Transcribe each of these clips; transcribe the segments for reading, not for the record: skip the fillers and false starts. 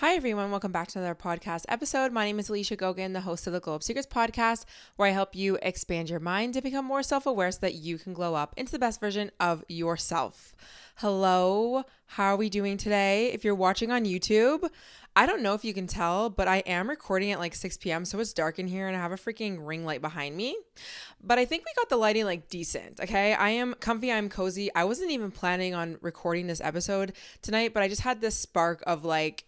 Hi, everyone. Welcome back to another podcast episode. My name is Alicia Gogan, the host of the Glow Up Secrets podcast, where I help you expand your mind to become more self-aware so that you can glow up into the best version of yourself. Hello. How are we doing today? If you're watching on YouTube, I don't know if you can tell, but I am recording at like 6 p.m., so it's dark in here and I have a freaking ring light behind me. But I think we got the lighting like decent, okay? I am comfy, I'm cozy. I wasn't even planning on recording this episode tonight, but I just had this spark of like,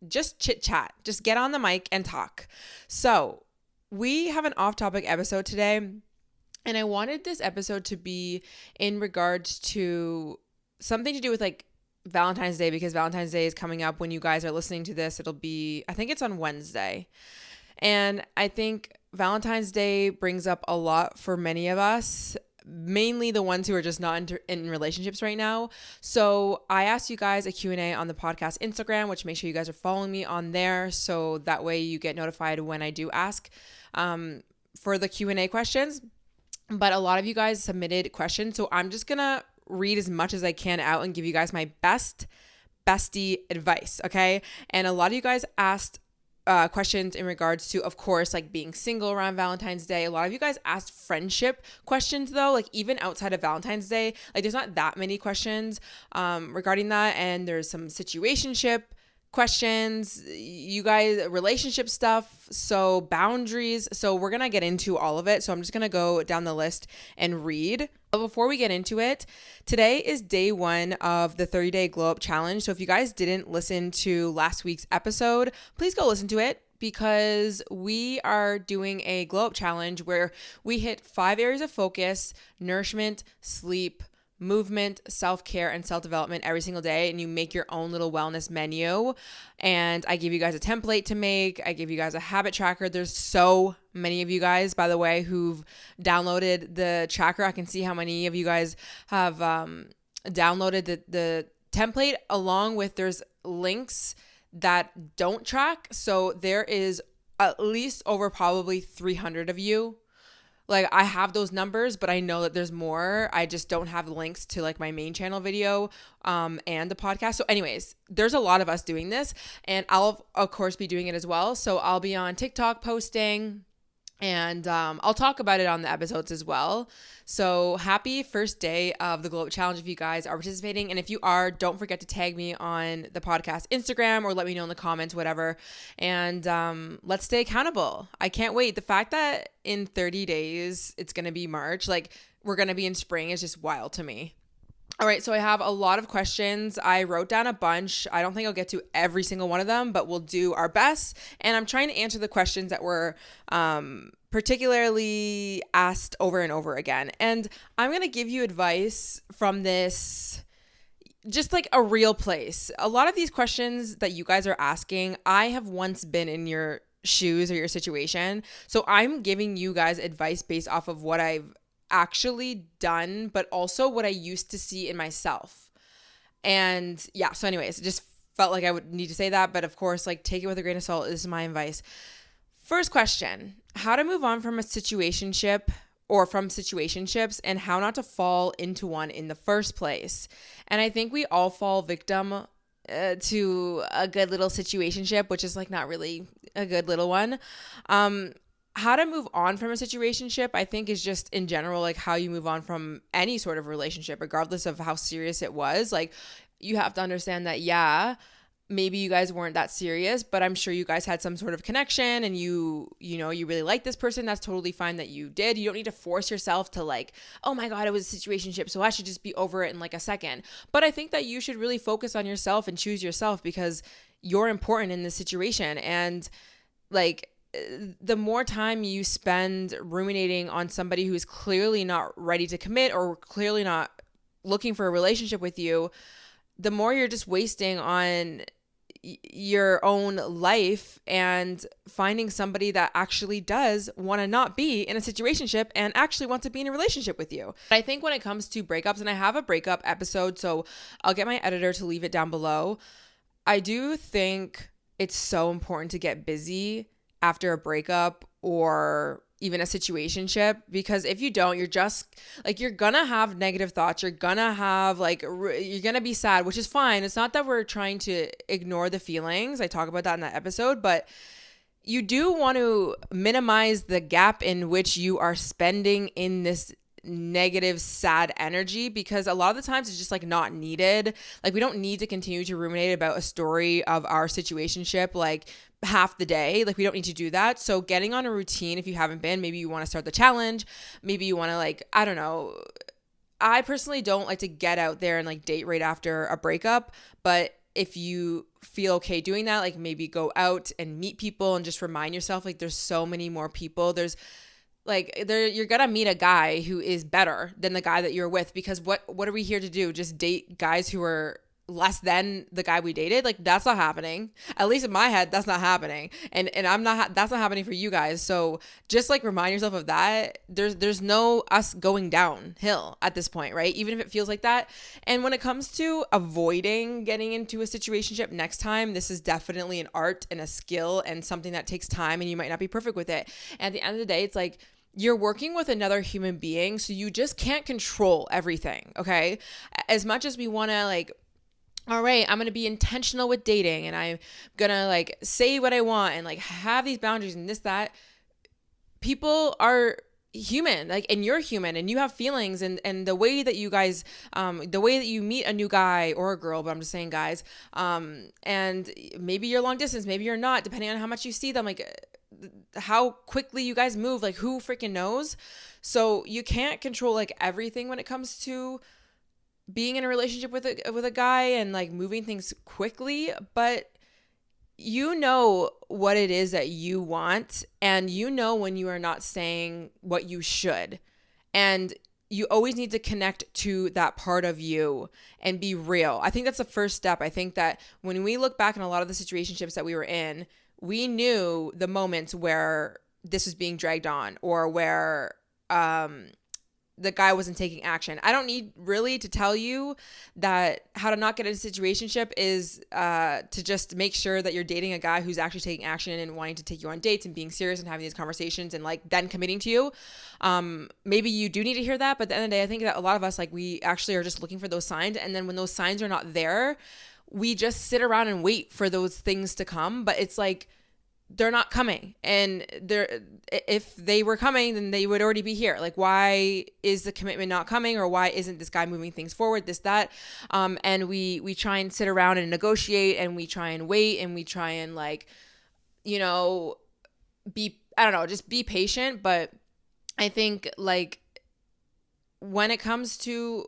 just chit chat, just get on the mic and talk. So we have an off-topic episode today, and I wanted this episode to be in regards to something to do with like Valentine's Day, because Valentine's Day is coming up. When you guys are listening to this, it'll be, I think it's on Wednesday. And I think Valentine's Day brings up a lot for many of us, mainly the ones who are just not in relationships right now. So I asked you guys a Q&A on the podcast Instagram, which make sure you guys are following me on there. So that way you get notified when I do ask for the Q&A questions. But a lot of you guys submitted questions. So I'm just going to read as much as I can out and give you guys my bestie advice. Okay. And a lot of you guys asked questions in regards to, of course, like being single around Valentine's Day. A lot of you guys asked friendship questions though, like even outside of Valentine's Day, like there's not that many questions regarding that. And there's some situationship questions, you guys, relationship stuff, so boundaries. So we're going to get into all of it. So I'm just going to go down the list and read. But before we get into it, today is day 1 of the 30-day glow up challenge. So if you guys didn't listen to last week's episode, please go listen to it, because we are doing a glow up challenge where we hit 5 areas of focus: nourishment, sleep, movement, self-care, and self-development every single day, and you make your own little wellness menu. And I give you guys a template to make. I give you guys a habit tracker. There's so many of you guys, by the way, who've downloaded the tracker. I can see how many of you guys have downloaded the template, along with there's links that don't track. So there is at least over probably 300 of you. Like, I have those numbers, but I know that there's more. I just don't have links to like my main channel video and the podcast. So anyways, there's a lot of us doing this, and I'll of course be doing it as well. So I'll be on TikTok posting, and I'll talk about it on the episodes as well. So happy first day of the Glow Up Challenge if you guys are participating. And if you are, don't forget to tag me on the podcast Instagram or let me know in the comments, whatever. And let's stay accountable. I can't wait. The fact that in 30 days, it's going to be March, like we're going to be in spring, is just wild to me. All right, so I have a lot of questions. I wrote down a bunch. I don't think I'll get to every single one of them, but we'll do our best. And I'm trying to answer the questions that were particularly asked over and over again. And I'm going to give you advice from this, just like a real place. A lot of these questions that you guys are asking, I have once been in your shoes or your situation. So I'm giving you guys advice based off of what I've actually done, but also what I used to see in myself. And yeah, so anyways, it just felt like I would need to say that, but of course, like, take it with a grain of salt. This is my advice. First question: how to move on from a situationship or from situationships, and how not to fall into one in the first place. And I think we all fall victim to a good little situationship, which is like not really a good little one. How to move on from a situationship, I think, is just in general, like how you move on from any sort of relationship, regardless of how serious it was. Like, you have to understand that, yeah, maybe you guys weren't that serious, but I'm sure you guys had some sort of connection, and you really like this person. That's totally fine that you did. You don't need to force yourself to like, oh my God, it was a situationship, so I should just be over it in like a second. But I think that you should really focus on yourself and choose yourself, because you're important in this situation. And like, the more time you spend ruminating on somebody who's clearly not ready to commit or clearly not looking for a relationship with you, the more you're just wasting on your own life and finding somebody that actually does want to not be in a situationship and actually wants to be in a relationship with you. I think when it comes to breakups, and I have a breakup episode, so I'll get my editor to leave it down below. I do think it's so important to get busy after a breakup or even a situationship, because if you don't, you're just like, you're gonna have negative thoughts. You're gonna have like, you're gonna be sad, which is fine. It's not that we're trying to ignore the feelings. I talk about that in that episode, but you do want to minimize the gap in which you are spending in this negative, sad energy, because a lot of the times it's just like not needed. Like, we don't need to continue to ruminate about a story of our situationship like half the day. Like, we don't need to do that. So getting on a routine, if you haven't been, maybe you want to start the challenge. Maybe you want to, like, I don't know. I personally don't like to get out there and like date right after a breakup, but if you feel okay doing that, like maybe go out and meet people and just remind yourself, like, there's so many more people. There's like, you're gonna meet a guy who is better than the guy that you're with, because what are we here to do? Just date guys who are less than the guy we dated? Like, that's not happening. At least in my head, that's not happening. And that's not happening for you guys. So just like remind yourself of that. There's no us going downhill at this point, right? Even if it feels like that. And when it comes to avoiding getting into a situationship next time, this is definitely an art and a skill and something that takes time, and you might not be perfect with it. And at the end of the day, it's like, you're working with another human being, so you just can't control everything, okay? As much as we want to like, all right, I'm going to be intentional with dating, and I'm going to like say what I want and like have these boundaries and this, that. People are human, like, and you're human, and you have feelings, and the way that you guys, the way that you meet a new guy or a girl, but I'm just saying guys, and maybe you're long distance, maybe you're not, depending on how much you see them, like how quickly you guys move, like who freaking knows? So you can't control like everything when it comes to being in a relationship with a guy and like moving things quickly, but you know what it is that you want, and you know when you are not saying what you should, and you always need to connect to that part of you and be real. I think that's the first step. I think that when we look back in a lot of the situationships that we were in, we knew the moments where this was being dragged on, or where the guy wasn't taking action. I don't need really to tell you that how to not get into a situationship is to just make sure that you're dating a guy who's actually taking action and wanting to take you on dates and being serious and having these conversations and like then committing to you. Maybe you do need to hear that, but at the end of the day, I think that a lot of us, like, we actually are just looking for those signs. And then when those signs are not there, we just sit around and wait for those things to come. But it's like, they're not coming, and if they were coming, then they would already be here. Like, why is the commitment not coming, or why isn't this guy moving things forward, this, that, and we try and sit around and negotiate, and we try and wait, and we try and like, you know, just be patient. But I think like when it comes to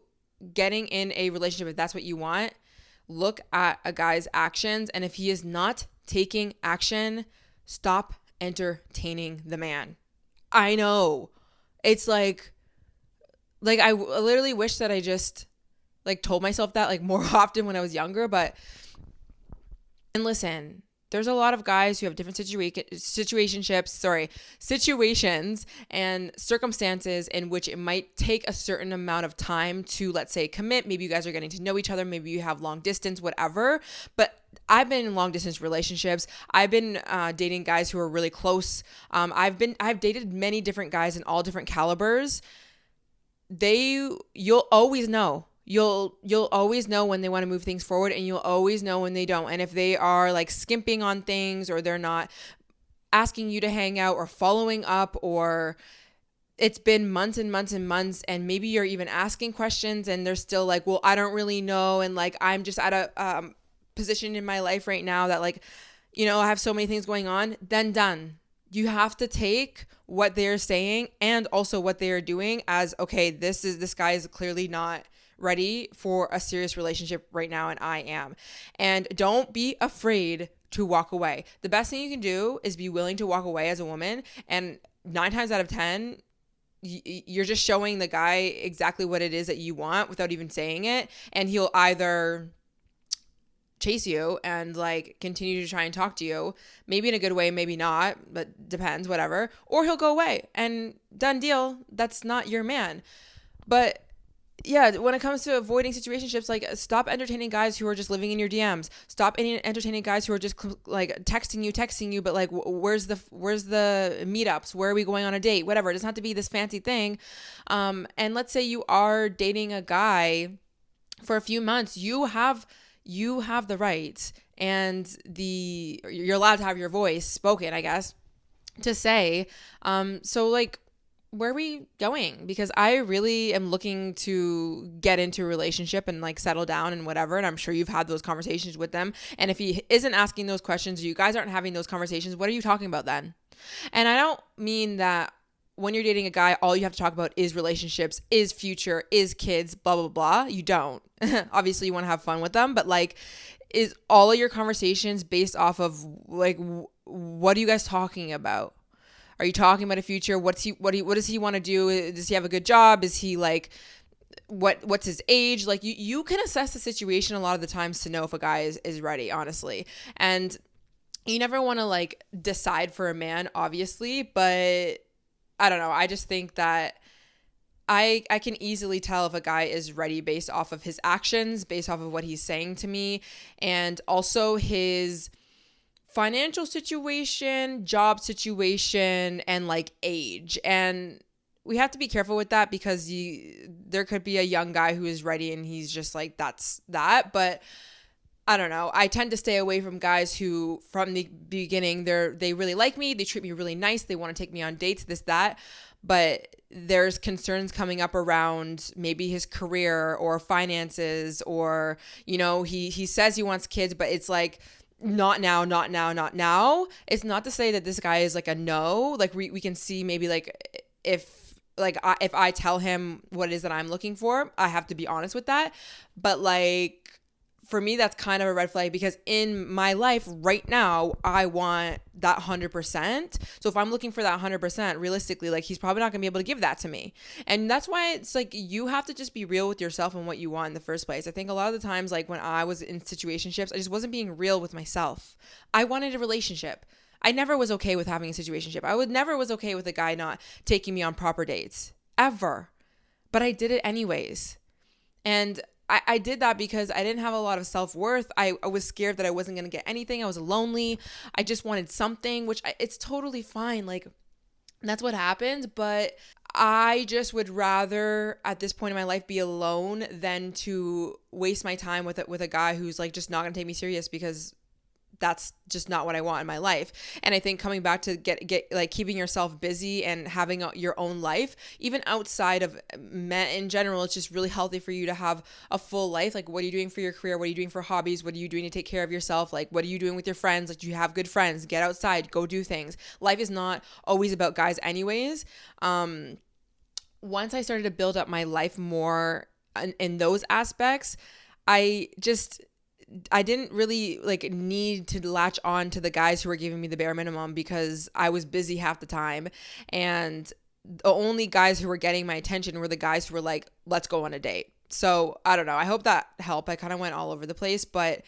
getting in a relationship, if that's what you want, look at a guy's actions, and if he is not taking action, stop entertaining the man. I know. It's like I literally wish that I just like told myself that like more often when I was younger. But, and listen, there's a lot of guys who have different situations and circumstances in which it might take a certain amount of time to, let's say, commit. Maybe you guys are getting to know each other. Maybe you have long distance, whatever. But I've been in long distance relationships. I've been dating guys who are really close. I've dated many different guys in all different calibers. You'll always know. You'll always know when they want to move things forward, and you'll always know when they don't. And if they are like skimping on things, or they're not asking you to hang out or following up, or it's been months and months and months, and maybe you're even asking questions and they're still like, well, I don't really know. And like, I'm just at a position in my life right now that like, you know, I have so many things going on, then done. You have to take what they're saying and also what they are doing as, okay, this guy is clearly not ready for a serious relationship right now, and I am. And don't be afraid to walk away. The best thing you can do is be willing to walk away as a woman, and 9 times out of 10, you're just showing the guy exactly what it is that you want without even saying it, and he'll either chase you and like continue to try and talk to you, maybe in a good way, maybe not, but depends, whatever, or he'll go away and done deal. That's not your man. But yeah, when it comes to avoiding situationships, like stop entertaining guys who are just living in your DMs. Stop entertaining guys who are just like texting you, but like where's the meetups? Where are we going on a date? Whatever. It doesn't have to be this fancy thing. And let's say you are dating a guy for a few months, you have the right and you're allowed to have your voice spoken, I guess, to say, so like, where are we going? Because I really am looking to get into a relationship and like settle down and whatever. And I'm sure you've had those conversations with them. And if he isn't asking those questions, or you guys aren't having those conversations, what are you talking about then? And I don't mean that when you're dating a guy, all you have to talk about is relationships, is future, is kids, blah, blah, blah. You don't. Obviously, you want to have fun with them, but like, is all of your conversations based off of like, what are you guys talking about? Are you talking about a future? What does he want to do? Does he have a good job? Is he like, what's his age? Like you can assess the situation a lot of the times to know if a guy is ready, honestly. And you never want to like decide for a man, obviously, but I don't know. I just think that I can easily tell if a guy is ready based off of his actions, based off of what he's saying to me, and also his financial situation, job situation, and like age. And we have to be careful with that because there could be a young guy who is ready and he's just like, that's that. But I don't know. I tend to stay away from guys who from the beginning, they really like me. They treat me really nice. They want to take me on dates, this, that. But there's concerns coming up around maybe his career or finances, or, you know, he says he wants kids, but it's like, not now. It's not to say that this guy is like a no. Like we can see maybe like if I tell him what it is that I'm looking for, I have to be honest with that. But like for me, that's kind of a red flag because in my life right now, I want that 100%. So if I'm looking for that 100%, realistically, like he's probably not gonna be able to give that to me. And that's why it's like you have to just be real with yourself and what you want in the first place. I think a lot of the times, like when I was in situationships, I just wasn't being real with myself. I wanted a relationship. I never was okay with having a situationship. Never was okay with a guy not taking me on proper dates, ever. But I did it anyways. And I did that because I didn't have a lot of self-worth. I was scared that I wasn't going to get anything. I was lonely. I just wanted something, which it's totally fine. Like, that's what happens. But I just would rather at this point in my life be alone than to waste my time with a guy who's like just not going to take me serious, because that's just not what I want in my life. And I think coming back to get like keeping yourself busy and having your own life, even outside of men in general, it's just really healthy for you to have a full life. Like, what are you doing for your career? What are you doing for hobbies? What are you doing to take care of yourself? Like, what are you doing with your friends? Like, do you have good friends? Get outside, go do things. Life is not always about guys anyways. Once I started to build up my life more in those aspects, I didn't really like need to latch on to the guys who were giving me the bare minimum because I was busy half the time. And the only guys who were getting my attention were the guys who were like, let's go on a date. So I don't know. I hope that helped. I kind of went all over the place, but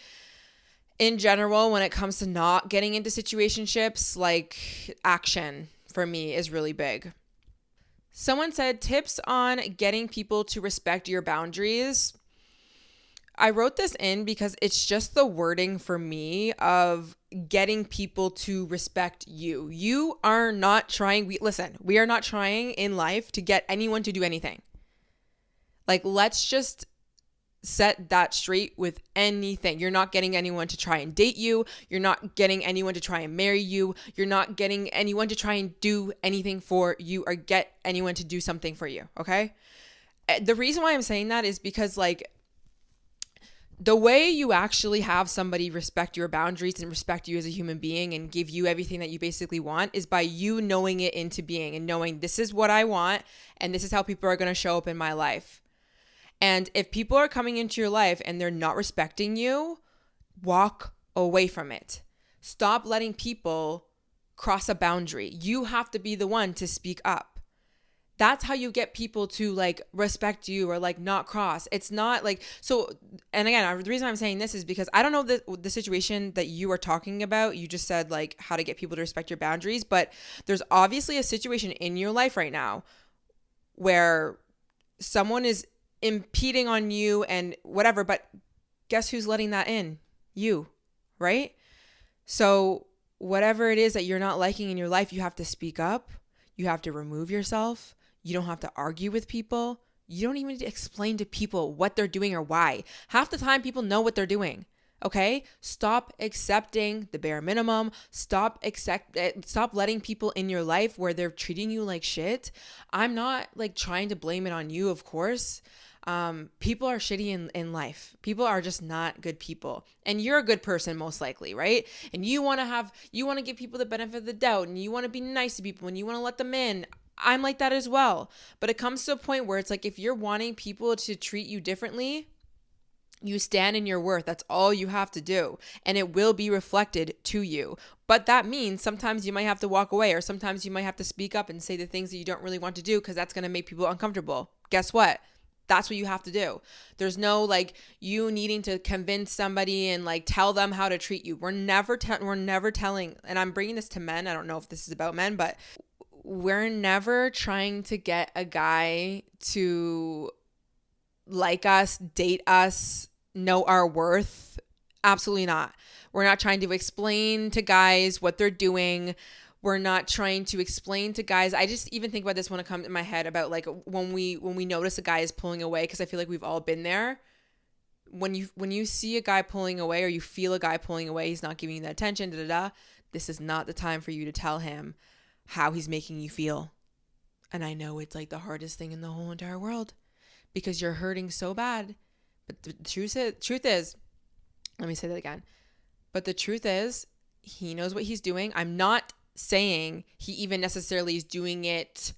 in general, when it comes to not getting into situationships, like action for me is really big. Someone said tips on getting people to respect your boundaries. I wrote this in because it's just the wording for me of getting people to respect you. You are not trying, we are not trying in life to get anyone to do anything. Like, let's just set that straight with anything. You're not getting anyone to try and date you. You're not getting anyone to try and marry you. You're not getting anyone to try and do anything for you or get anyone to do something for you, okay? The reason why I'm saying that is because, like, the way you actually have somebody respect your boundaries and respect you as a human being and give you everything that you basically want is by you knowing it into being and knowing this is what I want and this is how people are going to show up in my life. And if people are coming into your life and they're not respecting you, walk away from it. Stop letting people cross a boundary. You have to be the one to speak up. That's how you get people to like respect you or like not cross. It's not like, so, and again, the reason I'm saying this is because I don't know the situation that you are talking about. You just said like how to get people to respect your boundaries, but there's obviously a situation in your life right now where someone is impeding on you and whatever, but guess who's letting that in? You, right? So whatever it is that you're not liking in your life, you have to speak up. You have to remove yourself. You don't have to argue with people. You don't even need to explain to people what they're doing or why. Half the time people know what they're doing. Okay? Stop accepting the bare minimum. Stop letting people in your life where they're treating you like shit. I'm not like trying to blame it on you, of course. People are shitty in life. People are just not good people. And you're a good person, most likely, right? And you want to give people the benefit of the doubt, and you want to be nice to people, and you want to let them in. I'm like that as well. But it comes to a point where it's like, if you're wanting people to treat you differently, you stand in your worth. That's all you have to do. And it will be reflected to you. But that means sometimes you might have to walk away, or sometimes you might have to speak up and say the things that you don't really want to do, because that's going to make people uncomfortable. Guess what? That's what you have to do. There's no like you needing to convince somebody and like tell them how to treat you. We're never telling, and I'm bringing this to men. I don't know if this is about men, but we're never trying to get a guy to like us, date us, know our worth. Absolutely not. We're not trying to explain to guys what they're doing. We're not trying to explain to guys. I just even think about this when it comes in my head about like when we notice a guy is pulling away, because I feel like we've all been there. When you see a guy pulling away, or you feel a guy pulling away, he's not giving you that attention, this is not the time for you to tell him how he's making you feel. And I know it's like the hardest thing in the whole entire world, because you're hurting so bad. But the truth is, let me say that again. But the truth is, he knows what he's doing. I'm not saying he even necessarily is doing it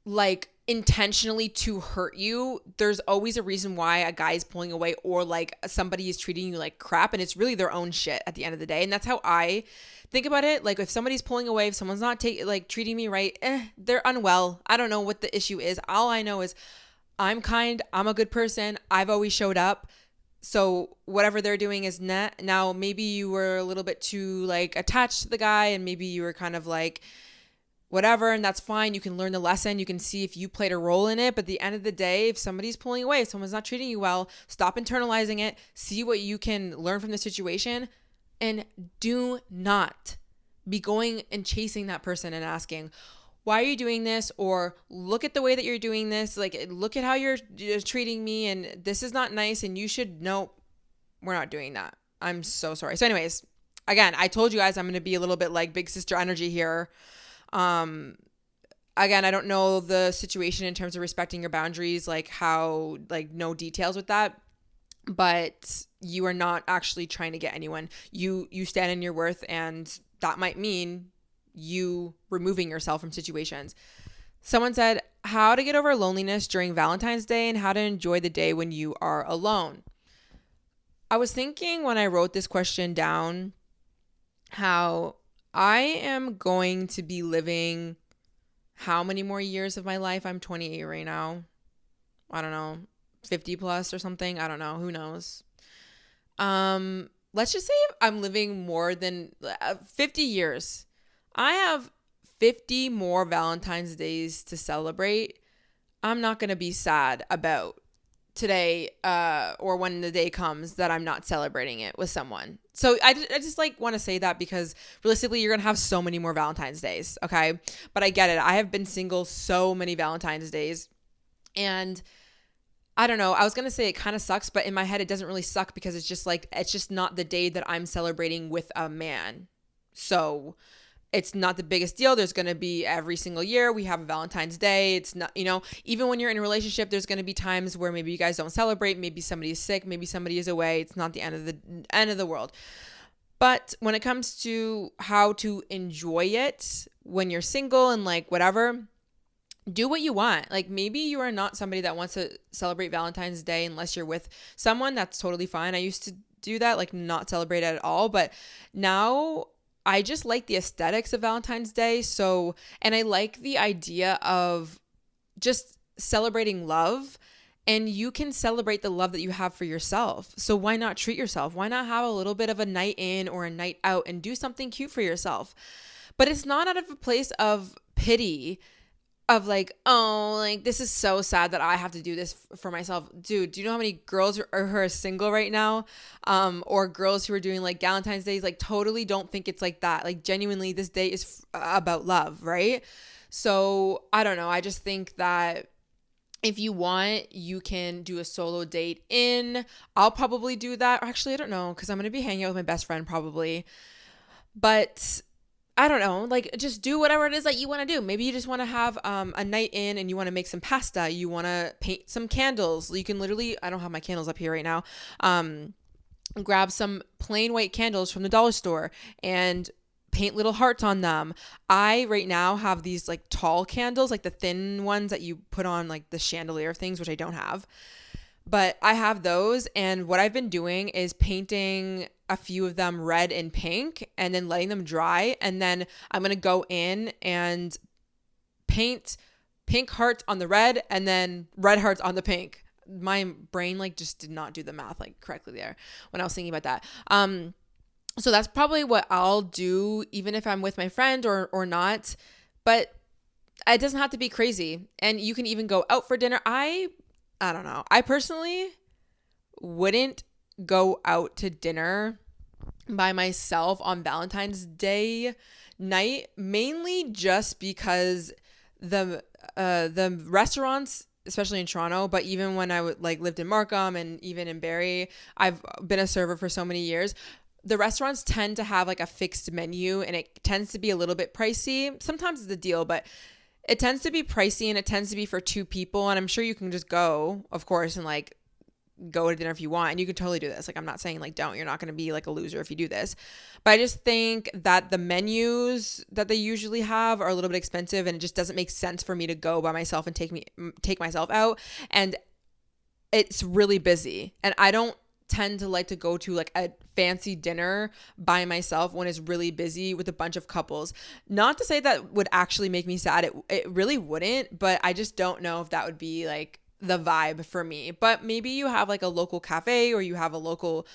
like intentionally to hurt you. There's always a reason why a guy is pulling away, or like somebody is treating you like crap, and it's really their own shit at the end of the day. And that's how I think about it. Like if somebody's pulling away, if someone's not treating me right, they're unwell. I don't know what the issue is. All I know is I'm kind, I'm a good person, I've always showed up. So whatever they're doing is net. Now, maybe you were a little bit too like attached to the guy, and maybe you were kind of like whatever, and that's fine. You can learn the lesson. You can see if you played a role in it. But at the end of the day, if somebody's pulling away, if someone's not treating you well, stop internalizing it. See what you can learn from the situation, and do not be going and chasing that person and asking, why are you doing this? Or look at the way that you're doing this. Like, look at how you're treating me, and this is not nice, and you should know. We're not doing that. I'm so sorry. So anyways, again, I told you guys I'm going to be a little bit like big sister energy here. Again, I don't know the situation in terms of respecting your boundaries, like how, like no details with that, but you are not actually trying to get anyone. You stand in your worth, and that might mean you removing yourself from situations. Someone said, how to get over loneliness during Valentine's Day and how to enjoy the day when you are alone. I was thinking when I wrote this question down, how I am going to be living how many more years of my life? I'm 28 right now. I don't know, 50 plus or something. I don't know. Who knows? Let's just say I'm living more than 50 years. I have 50 more Valentine's Days to celebrate. I'm not going to be sad about today or when the day comes that I'm not celebrating it with someone. So I just like want to say that, because realistically you're going to have so many more Valentine's Days, okay? But I get it. I have been single so many Valentine's Days, and I don't know. I was going to say it kind of sucks, but in my head it doesn't really suck, because it's just not the day that I'm celebrating with a man. So it's not the biggest deal. There's going to be every single year we have a Valentine's Day. It's not, even when you're in a relationship, there's going to be times where maybe you guys don't celebrate. Maybe somebody is sick. Maybe somebody is away. It's not the end of the world. But when it comes to how to enjoy it when you're single and like whatever, do what you want. Like maybe you are not somebody that wants to celebrate Valentine's Day unless you're with someone. That's totally fine. I used to do that, like not celebrate it at all. But now I just like the aesthetics of Valentine's Day. So, and I like the idea of just celebrating love, and you can celebrate the love that you have for yourself. So why not treat yourself? Why not have a little bit of a night in or a night out and do something cute for yourself? But it's not out of a place of pity of like, oh, like this is so sad that I have to do this for myself. Dude, do you know how many girls who are single right now? Or girls who are doing like Valentine's Days, like totally don't think it's like that. Like genuinely, this day is about love, right? So I don't know. I just think that if you want, you can do a solo date in. I'll probably do that. Actually, I don't know, because I'm going to be hanging out with my best friend probably. But I don't know, like just do whatever it is that you want to do. Maybe you just want to have a night in and you want to make some pasta. You want to paint some candles. You can literally, I don't have my candles up here right now. Grab some plain white candles from the dollar store and paint little hearts on them. I right now have these like tall candles, like the thin ones that you put on like the chandelier things, which I don't have. But I have those, and what I've been doing is painting a few of them red and pink and then letting them dry. And then I'm going to go in and paint pink hearts on the red and then red hearts on the pink. My brain like just did not do the math like correctly there when I was thinking about that. So that's probably what I'll do, even if I'm with my friend or not. But it doesn't have to be crazy. And you can even go out for dinner. I don't know. I personally wouldn't go out to dinner by myself on Valentine's Day night, mainly just because the restaurants, especially in Toronto, but even when I would like lived in Markham and even in Barrie, I've been a server for so many years. The restaurants tend to have like a fixed menu, and it tends to be a little bit pricey. Sometimes it's a deal, but it tends to be pricey, and it tends to be for two people. And I'm sure you can just go, of course, and like go to dinner if you want. And you can totally do this. Like, I'm not saying like don't. You're not going to be like a loser if you do this. But I just think that the menus that they usually have are a little bit expensive, and it just doesn't make sense for me to go by myself and take myself out. And it's really busy, and I don't tend to like to go to like a fancy dinner by myself when it's really busy with a bunch of couples. Not to say that would actually make me sad. It really wouldn't, but I just don't know if that would be like the vibe for me. But maybe you have like a local cafe or you have a local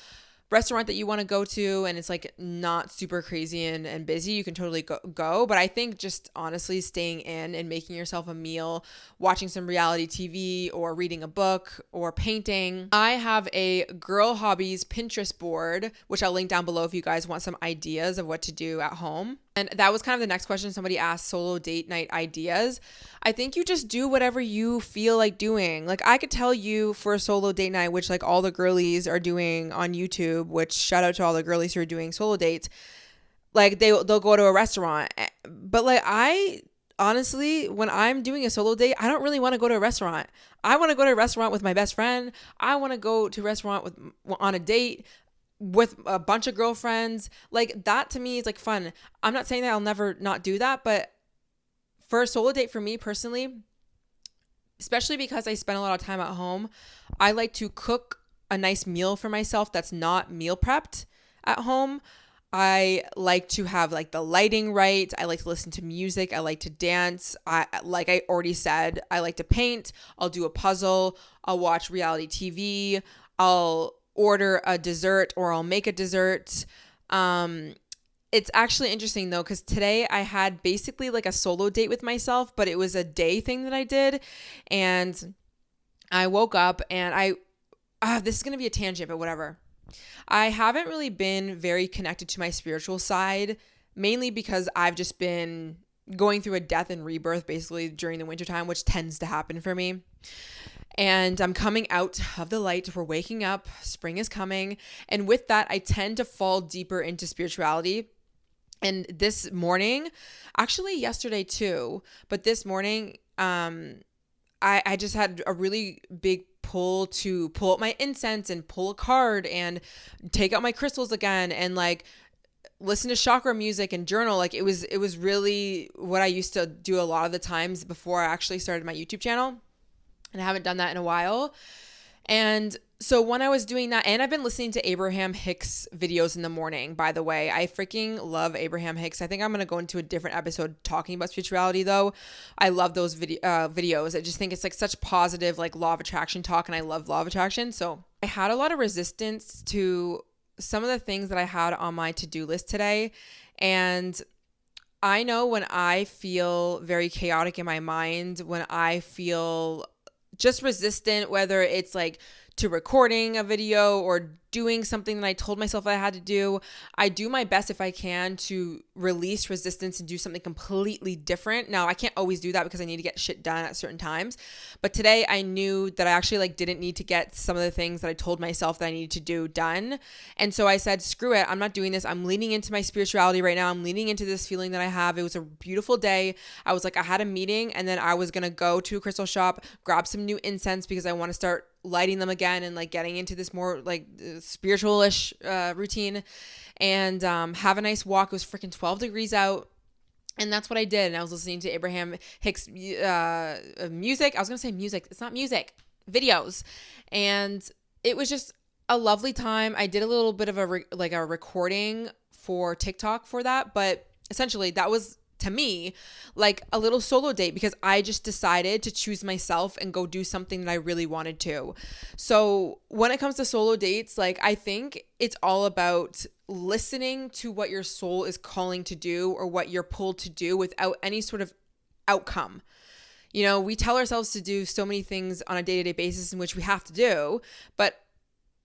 restaurant that you want to go to and it's like not super crazy and busy, you can totally go. But I think just honestly staying in and making yourself a meal, watching some reality TV or reading a book or painting. I have a girl hobbies Pinterest board, which I'll link down below if you guys want some ideas of what to do at home. And that was kind of the next question somebody asked, solo date night ideas. I think you just do whatever you feel like doing. Like I could tell you for a solo date night, which like all the girlies are doing on YouTube, which shout out to all the girlies who are doing solo dates. Like they'll go to a restaurant. But like I honestly, when I'm doing a solo date, I don't really want to go to a restaurant. I want to go to a restaurant with my best friend. I want to go to a restaurant on a date with a bunch of girlfriends. Like that to me is like fun. I'm not saying that I'll never not do that, but for a solo date for me personally, especially because I spend a lot of time at home, I like to cook a nice meal for myself that's not meal prepped at home. I like to have like the lighting right. I like to listen to music. I like to dance. Like I already said, I like to paint. I'll do a puzzle. I'll watch reality TV. I'll order a dessert or I'll make a dessert. It's actually interesting though, because today I had basically like a solo date with myself, but it was a day thing that I did. And I woke up and this is going to be a tangent, but whatever. I haven't really been very connected to my spiritual side, mainly because I've just been going through a death and rebirth basically during the wintertime, which tends to happen for me. And I'm coming out of the light. We're waking up. Spring is coming. And with that, I tend to fall deeper into spirituality. And this morning, actually yesterday too, but this morning, I just had a really big pull to pull out my incense and pull a card and take out my crystals again and like listen to chakra music and journal. Like it was really what I used to do a lot of the times before I actually started my YouTube channel. And I haven't done that in a while. And so when I was doing that, and I've been listening to Abraham Hicks videos in the morning, by the way. I freaking love Abraham Hicks. I think I'm going to go into a different episode talking about spirituality though. I love those videos. I just think it's like such positive like law of attraction talk, and I love law of attraction. So I had a lot of resistance to some of the things that I had on my to-do list today. And I know when I feel very chaotic in my mind, when I feel just resistant, whether it's like to recording a video or doing something that I told myself I had to do, I do my best if I can to release resistance and do something completely different. Now, I can't always do that because I need to get shit done at certain times. But today I knew that I actually like didn't need to get some of the things that I told myself that I needed to do done. And so I said, screw it. I'm not doing this. I'm leaning into my spirituality right now. I'm leaning into this feeling that I have. It was a beautiful day. I was like, I had a meeting and then I was going to go to a crystal shop, grab some new incense because I want to start lighting them again and like getting into this more like spiritual-ish routine, and have a nice walk. It was freaking 12 degrees out, and that's what I did. And I was listening to Abraham Hicks music. I was gonna say music. It's not music. Videos. And it was just a lovely time. I did a little bit of a recording for TikTok for that, but essentially that was, to me, like a little solo date because I just decided to choose myself and go do something that I really wanted to. So when it comes to solo dates, like I think it's all about listening to what your soul is calling to do or what you're pulled to do without any sort of outcome. You know, we tell ourselves to do so many things on a day-to-day basis in which we have to do, but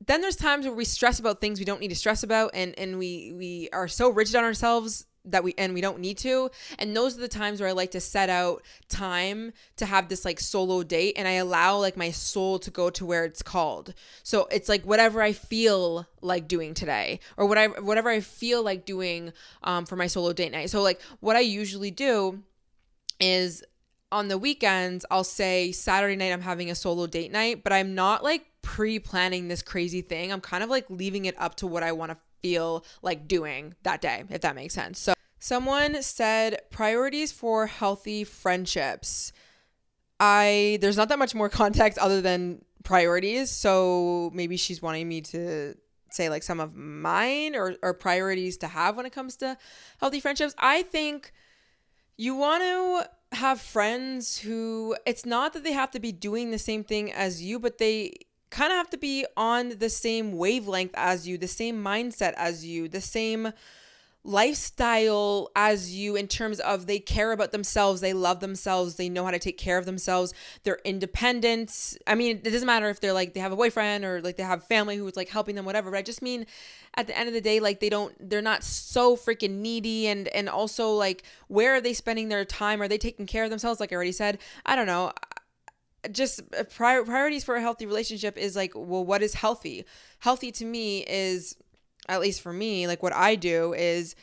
then there's times where we stress about things we don't need to stress about, and we are so rigid on ourselves that we don't need to. And those are the times where I like to set out time to have this like solo date, and I allow like my soul to go to where it's called. So it's like whatever I feel like doing today, or whatever I feel like doing for my solo date night. So like what I usually do is on the weekends, I'll say Saturday night I'm having a solo date night, but I'm not like pre-planning this crazy thing. I'm kind of like leaving it up to what I want to feel like doing that day, if that makes sense. So someone said priorities for healthy friendships. There's not that much more context other than priorities. So maybe she's wanting me to say like some of mine or priorities to have when it comes to healthy friendships. I think you want to have friends who, it's not that they have to be doing the same thing as you, but they kind of have to be on the same wavelength as you, the same mindset as you, the same lifestyle as you, in terms of they care about themselves, they love themselves, they know how to take care of themselves, they're independent. I mean, it doesn't matter if they're like, they have a boyfriend or like they have family who's like helping them, whatever, but I just mean at the end of the day, like they're not so freaking needy, and also like, where are they spending their time? Are they taking care of themselves? Like I already said, I don't know. Just priorities for a healthy relationship is like, well, what is healthy? Healthy to me is, at least for me, like what I do is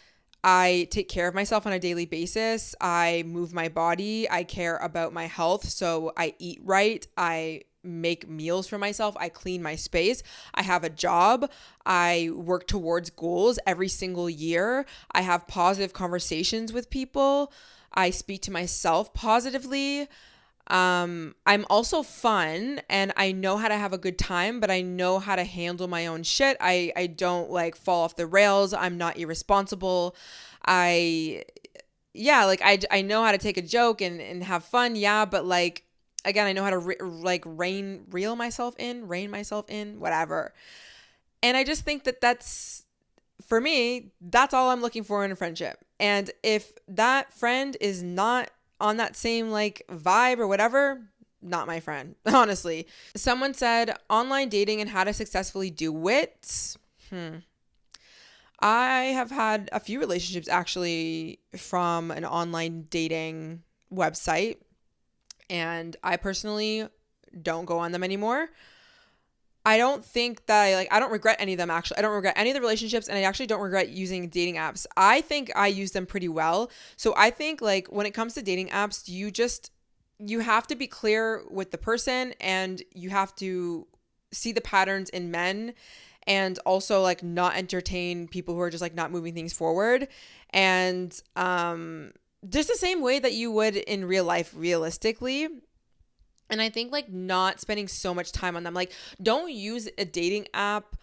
I take care of myself on a daily basis. I move my body. I care about my health. So I eat right. I make meals for myself. I clean my space. I have a job. I work towards goals every single year. I have positive conversations with people. I speak to myself positively. I'm also fun, and I know how to have a good time, but I know how to handle my own shit. I don't like fall off the rails. I'm not irresponsible. I know how to take a joke and have fun. Yeah. But like, again, I know how to rein myself in, whatever. And I just think that that's, for me, that's all I'm looking for in a friendship. And if that friend is not on that same like vibe or whatever, not my friend, honestly. Someone said online dating and how to successfully do it. I have had a few relationships actually from an online dating website, and I personally don't go on them anymore. I don't think that I don't regret any of them, actually. I don't regret any of the relationships, and I actually don't regret using dating apps. I think I use them pretty well. So I think like when it comes to dating apps, you have to be clear with the person, and you have to see the patterns in men, and also like not entertain people who are just like not moving things forward. And just the same way that you would in real life, realistically. And I think like not spending so much time on them. Like, don't use a dating app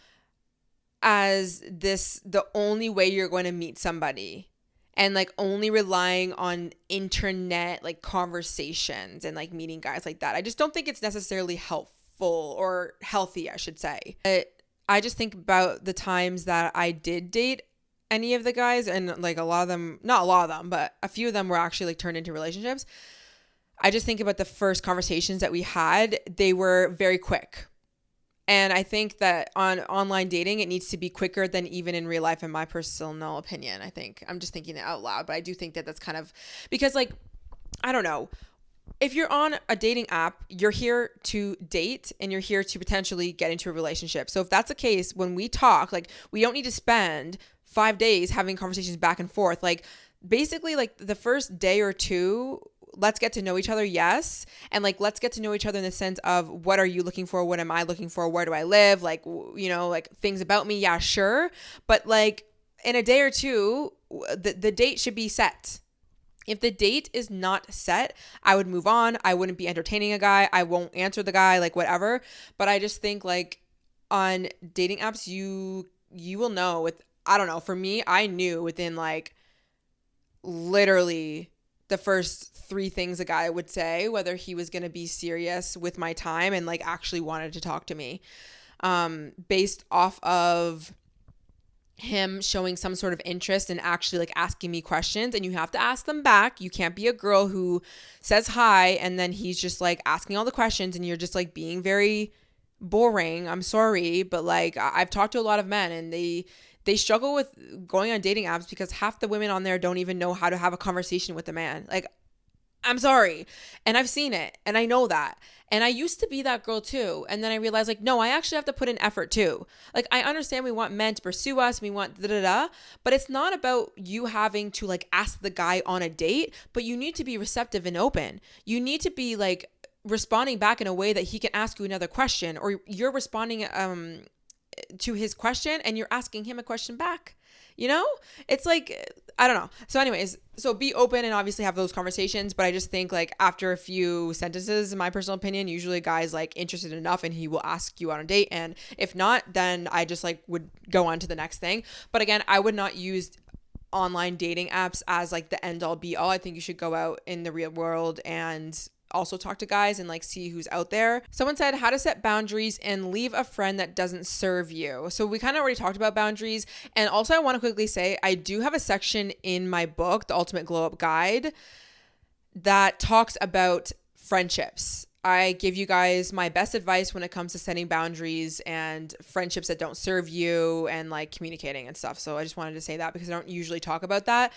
as the only way you're going to meet somebody, and like only relying on internet like conversations and like meeting guys like that. I just don't think it's necessarily helpful or healthy, I should say. But I just think about the times that I did date any of the guys, and like a lot of them, not a lot of them, but a few of them were actually like turned into relationships. I just think about the first conversations that we had, they were very quick. And I think that on online dating, it needs to be quicker than even in real life, in my personal opinion. I think I'm just thinking it out loud, but I do think that that's kind of because, like, I don't know. If you're on a dating app, you're here to date and you're here to potentially get into a relationship. So if that's the case, when we talk, like, we don't need to spend 5 days having conversations back and forth. Like, basically, like, the first day or two, let's get to know each other, yes. And like, let's get to know each other in the sense of, what are you looking for? What am I looking for? Where do I live? Like, you know, like things about me. Yeah, sure. But like in a day or two, the date should be set. If the date is not set, I would move on. I wouldn't be entertaining a guy. I won't answer the guy, like whatever. But I just think like on dating apps, you will know with, I don't know, for me, I knew within like literally the first 3 things a guy would say, whether he was going to be serious with my time and like actually wanted to talk to me, based off of him showing some sort of interest and actually like asking me questions. And you have to ask them back. You can't be a girl who says hi and then he's just like asking all the questions and you're just like being very boring. I'm sorry, but like I've talked to a lot of men and they struggle with going on dating apps because half the women on there don't even know how to have a conversation with a man. Like, I'm sorry. And I've seen it and I know that. And I used to be that girl too. And then I realized like, no, I actually have to put in effort too. Like, I understand we want men to pursue us. We want but it's not about you having to like ask the guy on a date, but you need to be receptive and open. You need to be like responding back in a way that he can ask you another question, or you're responding to his question and you're asking him a question back. You know, it's like, I don't know. So anyways, so be open and obviously have those conversations. But I just think like after a few sentences, in my personal opinion, usually a guy's like interested enough and he will ask you on a date. And if not, then I just like would go on to the next thing. But again, I would not use online dating apps as like the end all be all. I think you should go out in the real world and also talk to guys and like see who's out there. Someone said how to set boundaries and leave a friend that doesn't serve you. So we kind of already talked about boundaries. And also I want to quickly say I do have a section in my book, The Ultimate Glow Up Guide, that talks about friendships. I give you guys my best advice when it comes to setting boundaries and friendships that don't serve you and like communicating and stuff. So I just wanted to say that because I don't usually talk about that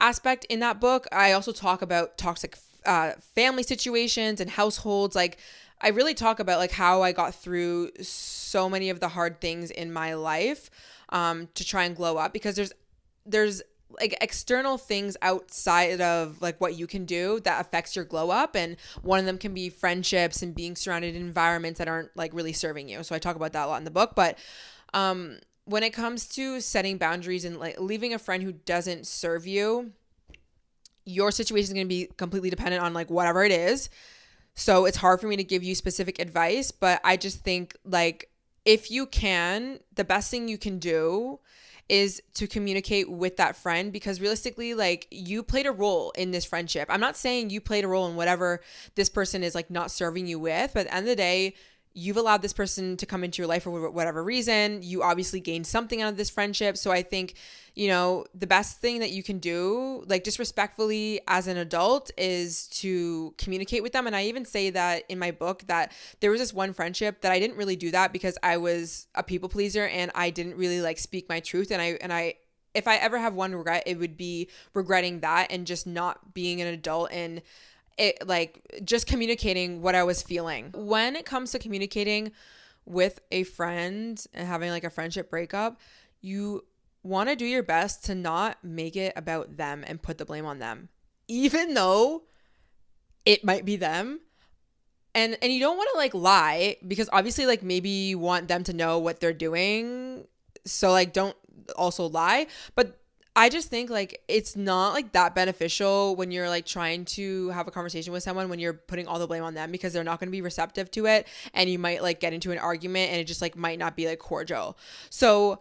aspect in that book. I also talk about toxic family situations and households. Like I really talk about like how I got through so many of the hard things in my life to try and glow up, because there's like external things outside of like what you can do that affects your glow up, and one of them can be friendships and being surrounded in environments that aren't like really serving you. So I talk about that a lot in the book. But when it comes to setting boundaries and like leaving a friend who doesn't serve you, your situation is going to be completely dependent on like whatever it is. So it's hard for me to give you specific advice, but I just think like if you can, the best thing you can do is to communicate with that friend, because realistically, like you played a role in this friendship. I'm not saying you played a role in whatever this person is like not serving you with, but at the end of the day, you've allowed this person to come into your life for whatever reason. You obviously gained something out of this friendship. So I think, you know, the best thing that you can do, like just respectfully as an adult, is to communicate with them. And I even say that in my book that there was this one friendship that I didn't really do that because I was a people pleaser and I didn't really like speak my truth. And I if I ever have one regret, it would be regretting that and just not being an adult and it like just communicating what I was feeling. When it comes to communicating with a friend and having like a friendship breakup, you want to do your best to not make it about them and put the blame on them, even though it might be them. And you don't want to like lie, because obviously like maybe you want them to know what they're doing. So like don't also lie. But I just think like it's not like that beneficial when you're like trying to have a conversation with someone when you're putting all the blame on them, because they're not going to be receptive to it and you might like get into an argument and it just like might not be like cordial. So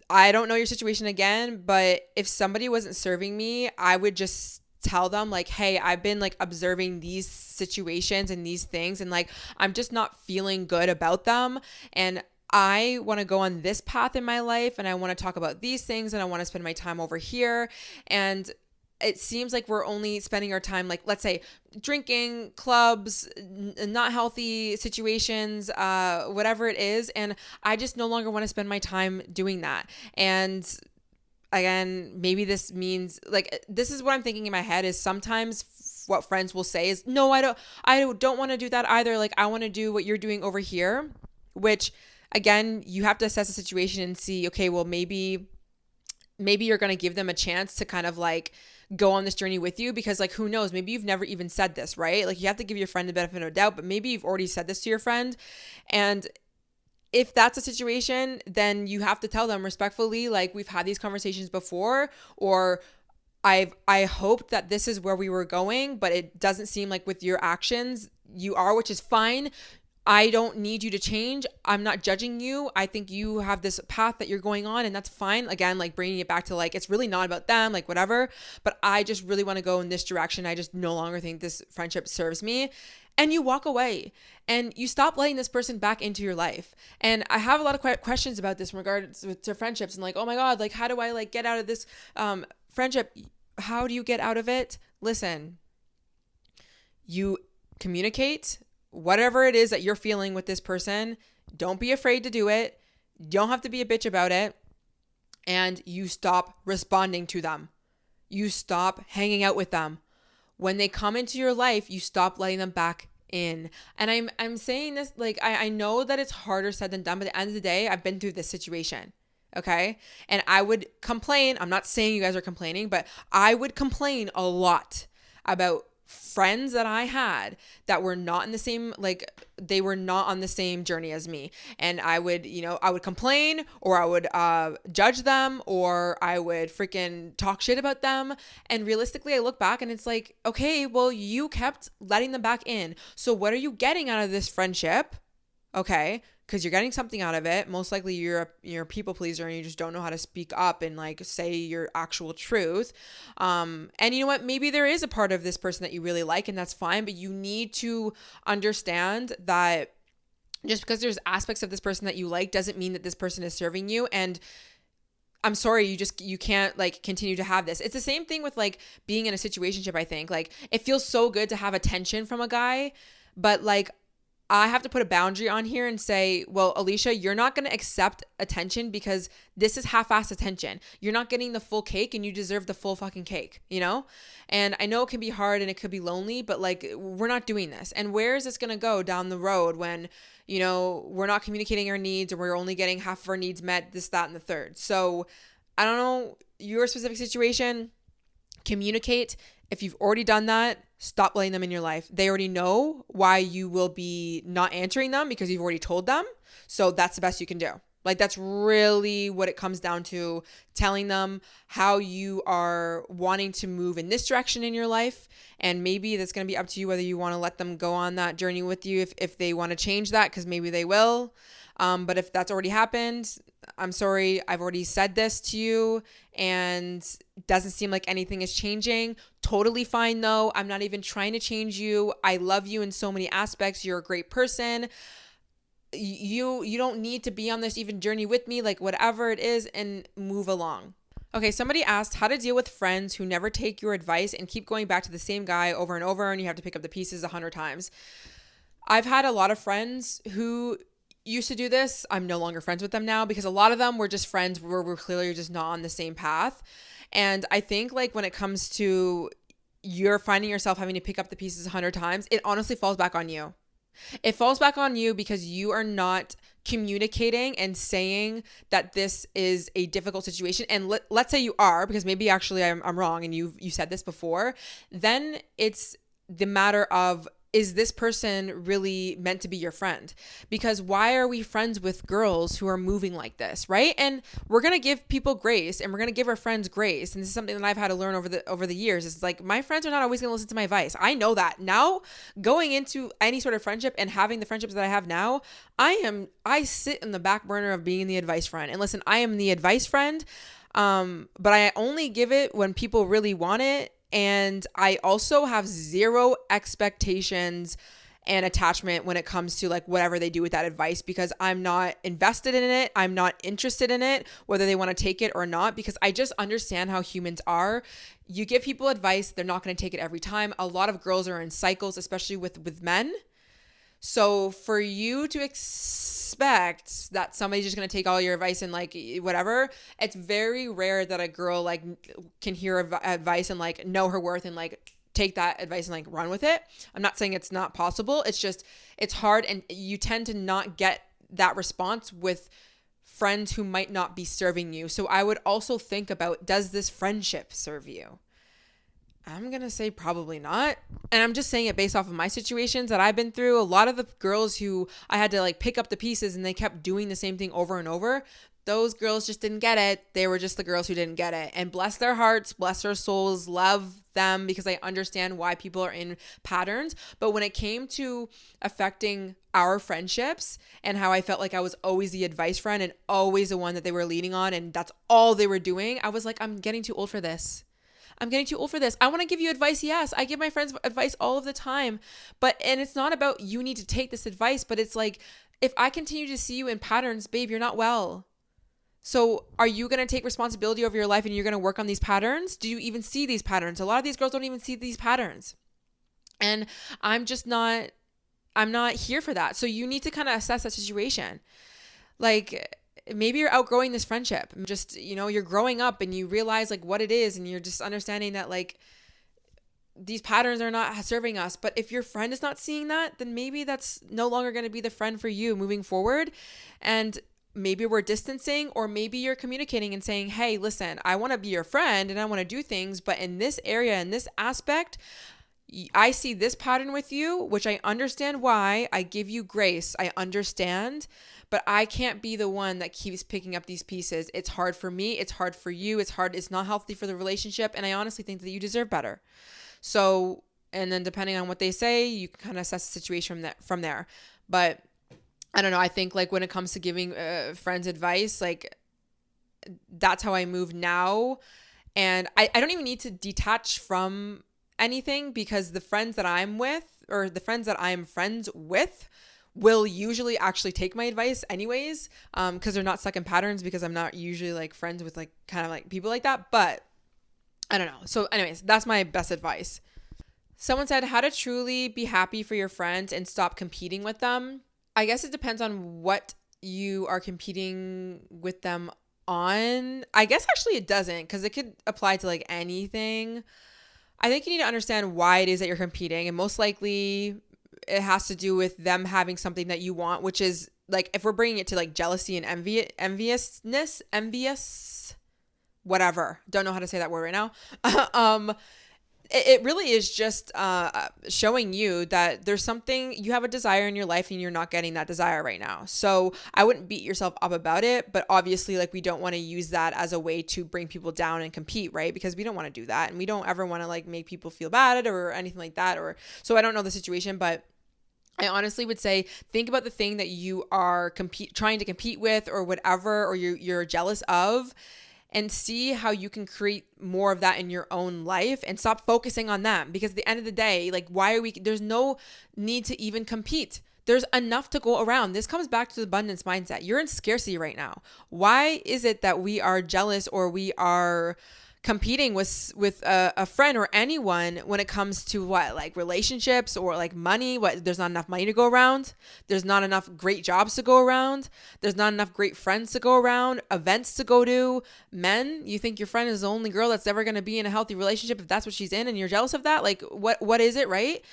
I don't know your situation again, but if somebody wasn't serving me, I would just tell them like, hey, I've been like observing these situations and these things and like I'm just not feeling good about them, and I want to go on this path in my life and I want to talk about these things and I want to spend my time over here. And it seems like we're only spending our time, like, let's say drinking, clubs, not healthy situations, whatever it is. And I just no longer want to spend my time doing that. And again, maybe this means, like, this is what I'm thinking in my head is sometimes what friends will say is, no, I don't want to do that either. Like, I want to do what you're doing over here, which again, you have to assess the situation and see, okay, well, maybe you're going to give them a chance to kind of like go on this journey with you, because like, who knows, maybe you've never even said this, right? Like, you have to give your friend the benefit of a doubt, but maybe you've already said this to your friend. And if that's a situation, then you have to tell them respectfully, like, we've had these conversations before, or I hoped that this is where we were going, but it doesn't seem like with your actions you are, which is fine. I don't need you to change. I'm not judging you. I think you have this path that you're going on, and that's fine. Again, like, bringing it back to like, it's really not about them, like, whatever, but I just really want to go in this direction. I just no longer think this friendship serves me. And you walk away and you stop letting this person back into your life. And I have a lot of questions about this in regards to friendships, and like, oh my God, like, how do I like get out of this friendship? How do you get out of it? Listen, you communicate whatever it is that you're feeling with this person. Don't be afraid to do it. You don't have to be a bitch about it. And you stop responding to them. You stop hanging out with them. When they come into your life, you stop letting them back in. And I'm saying this, like, I know that it's harder said than done, but at the end of the day, I've been through this situation. Okay. And I would complain. I'm not saying you guys are complaining, but I would complain a lot about friends that I had that were not in the same, like, they were not on the same journey as me. And I would, I would complain, or I would judge them, or I would freaking talk shit about them. And realistically, I look back and it's like, okay, well, you kept letting them back in. So what are you getting out of this friendship? Okay. Because you're getting something out of it. Most likely you're a people pleaser and you just don't know how to speak up and like say your actual truth. And you know what? Maybe there is a part of this person that you really like, and that's fine. But you need to understand that just because there's aspects of this person that you like doesn't mean that this person is serving you. And I'm sorry, you can't like continue to have this. It's the same thing with like being in a situationship. I think like it feels so good to have attention from a guy, but like, I have to put a boundary on here and say, well, Alicia, you're not going to accept attention because this is half-assed attention. You're not getting the full cake and you deserve the full fucking cake, And I know it can be hard and it could be lonely, but like, we're not doing this. And where is this going to go down the road when, we're not communicating our needs, or we're only getting half of our needs met, this, that, and the third. So I don't know your specific situation. Communicate. If you've already done that, stop letting them in your life. They already know why you will be not answering them because you've already told them. So that's the best you can do. Like, that's really what it comes down to, telling them how you are wanting to move in this direction in your life. And maybe that's going to be up to you whether you want to let them go on that journey with you if they want to change that, because maybe they will. But if that's already happened, I'm sorry, I've already said this to you and it doesn't seem like anything is changing. Totally fine though. I'm not even trying to change you. I love you in so many aspects. You're a great person. You don't need to be on this even journey with me, like whatever it is, and move along. Okay, somebody asked how to deal with friends who never take your advice and keep going back to the same guy over and over, and you have to pick up the pieces 100 times. I've had a lot of friends who used to do this. I'm no longer friends with them now because a lot of them were just friends where we're clearly just not on the same path. And I think like when it comes to you're finding yourself having to pick up the pieces 100 times, it honestly falls back on you. It falls back on you because you are not communicating and saying that this is a difficult situation. And let's say you are, because maybe actually I'm wrong and you said this before, then it's the matter of, is this person really meant to be your friend? Because why are we friends with girls who are moving like this, right? And we're going to give people grace and we're going to give our friends grace. And this is something that I've had to learn over the years. It's like, my friends are not always going to listen to my advice. I know that. Now, going into any sort of friendship and having the friendships that I have now, I sit in the back burner of being the advice friend. And listen, I am the advice friend, but I only give it when people really want it. And I also have zero expectations and attachment when it comes to like whatever they do with that advice, because I'm not invested in it. I'm not interested in it, whether they want to take it or not, because I just understand how humans are. You give people advice, they're not going to take it every time. A lot of girls are in cycles, especially with men. So for you to expect that somebody's just going to take all your advice and like whatever, it's very rare that a girl like can hear advice and like know her worth and like take that advice and like run with it. I'm not saying it's not possible. It's just, it's hard, and you tend to not get that response with friends who might not be serving you. So I would also think about, does this friendship serve you? I'm going to say probably not. And I'm just saying it based off of my situations that I've been through. A lot of the girls who I had to like pick up the pieces and they kept doing the same thing over and over, those girls just didn't get it. They were just the girls who didn't get it. And bless their hearts, bless their souls, love them, because I understand why people are in patterns. But when it came to affecting our friendships and how I felt like I was always the advice friend and always the one that they were leaning on, and that's all they were doing, I was like, I'm getting too old for this. I'm getting too old for this. I want to give you advice. Yes, I give my friends advice all of the time. And it's not about you need to take this advice, but it's like, if I continue to see you in patterns, babe, you're not well. So are you going to take responsibility over your life and you're going to work on these patterns? Do you even see these patterns? A lot of these girls don't even see these patterns. And I'm not here for that. So you need to kind of assess that situation. Like, maybe you're outgrowing this friendship. Just, you're growing up and you realize like what it is, and you're just understanding that like these patterns are not serving us. But if your friend is not seeing that, then maybe that's no longer going to be the friend for you moving forward. And maybe we're distancing, or maybe you're communicating and saying, hey, listen, I want to be your friend and I want to do things, but in this area, in this aspect, I see this pattern with you, which I understand why. I give you grace. I understand, but I can't be the one that keeps picking up these pieces. It's hard for me. It's hard for you. It's hard. It's not healthy for the relationship. And I honestly think that you deserve better. So, and then depending on what they say, you can kind of assess the situation from there. But I don't know. I think like when it comes to giving friends advice, like that's how I move now. And I don't even need to detach from anything, because the friends that I'm with, or the friends that I'm friends with, will usually actually take my advice anyways, because they're not stuck in patterns, because I'm not usually like friends with like kind of like people like that. But I don't know. So anyways, that's my best advice. Someone said, how to truly be happy for your friends and stop competing with them. I guess it depends on what you are competing with them on. I guess actually it doesn't, because it could apply to like anything. I think you need to understand why it is that you're competing, and most likely it has to do with them having something that you want, which is like, if we're bringing it to like jealousy and envious, whatever. Don't know how to say that word right now. It really is just showing you that there's something, you have a desire in your life and you're not getting that desire right now. So I wouldn't beat yourself up about it, but obviously like we don't want to use that as a way to bring people down and compete, right? Because we don't want to do that, and we don't ever want to like make people feel bad or anything like that. Or so I don't know the situation, but I honestly would say, think about the thing that you are trying to compete with or whatever, or you're jealous of, and see how you can create more of that in your own life, and stop focusing on them. Because at the end of the day, like, there's no need to even compete. There's enough to go around. This comes back to the abundance mindset. You're in scarcity right now. Why is it that we are jealous, or we are competing with a friend or anyone when it comes to what, like relationships or like money? What, there's not enough money to go around. There's not enough great jobs to go around. There's not enough great friends to go around, events to go to. Men, you think your friend is the only girl that's ever going to be in a healthy relationship if that's what she's in, and you're jealous of that? Like, what is it, right?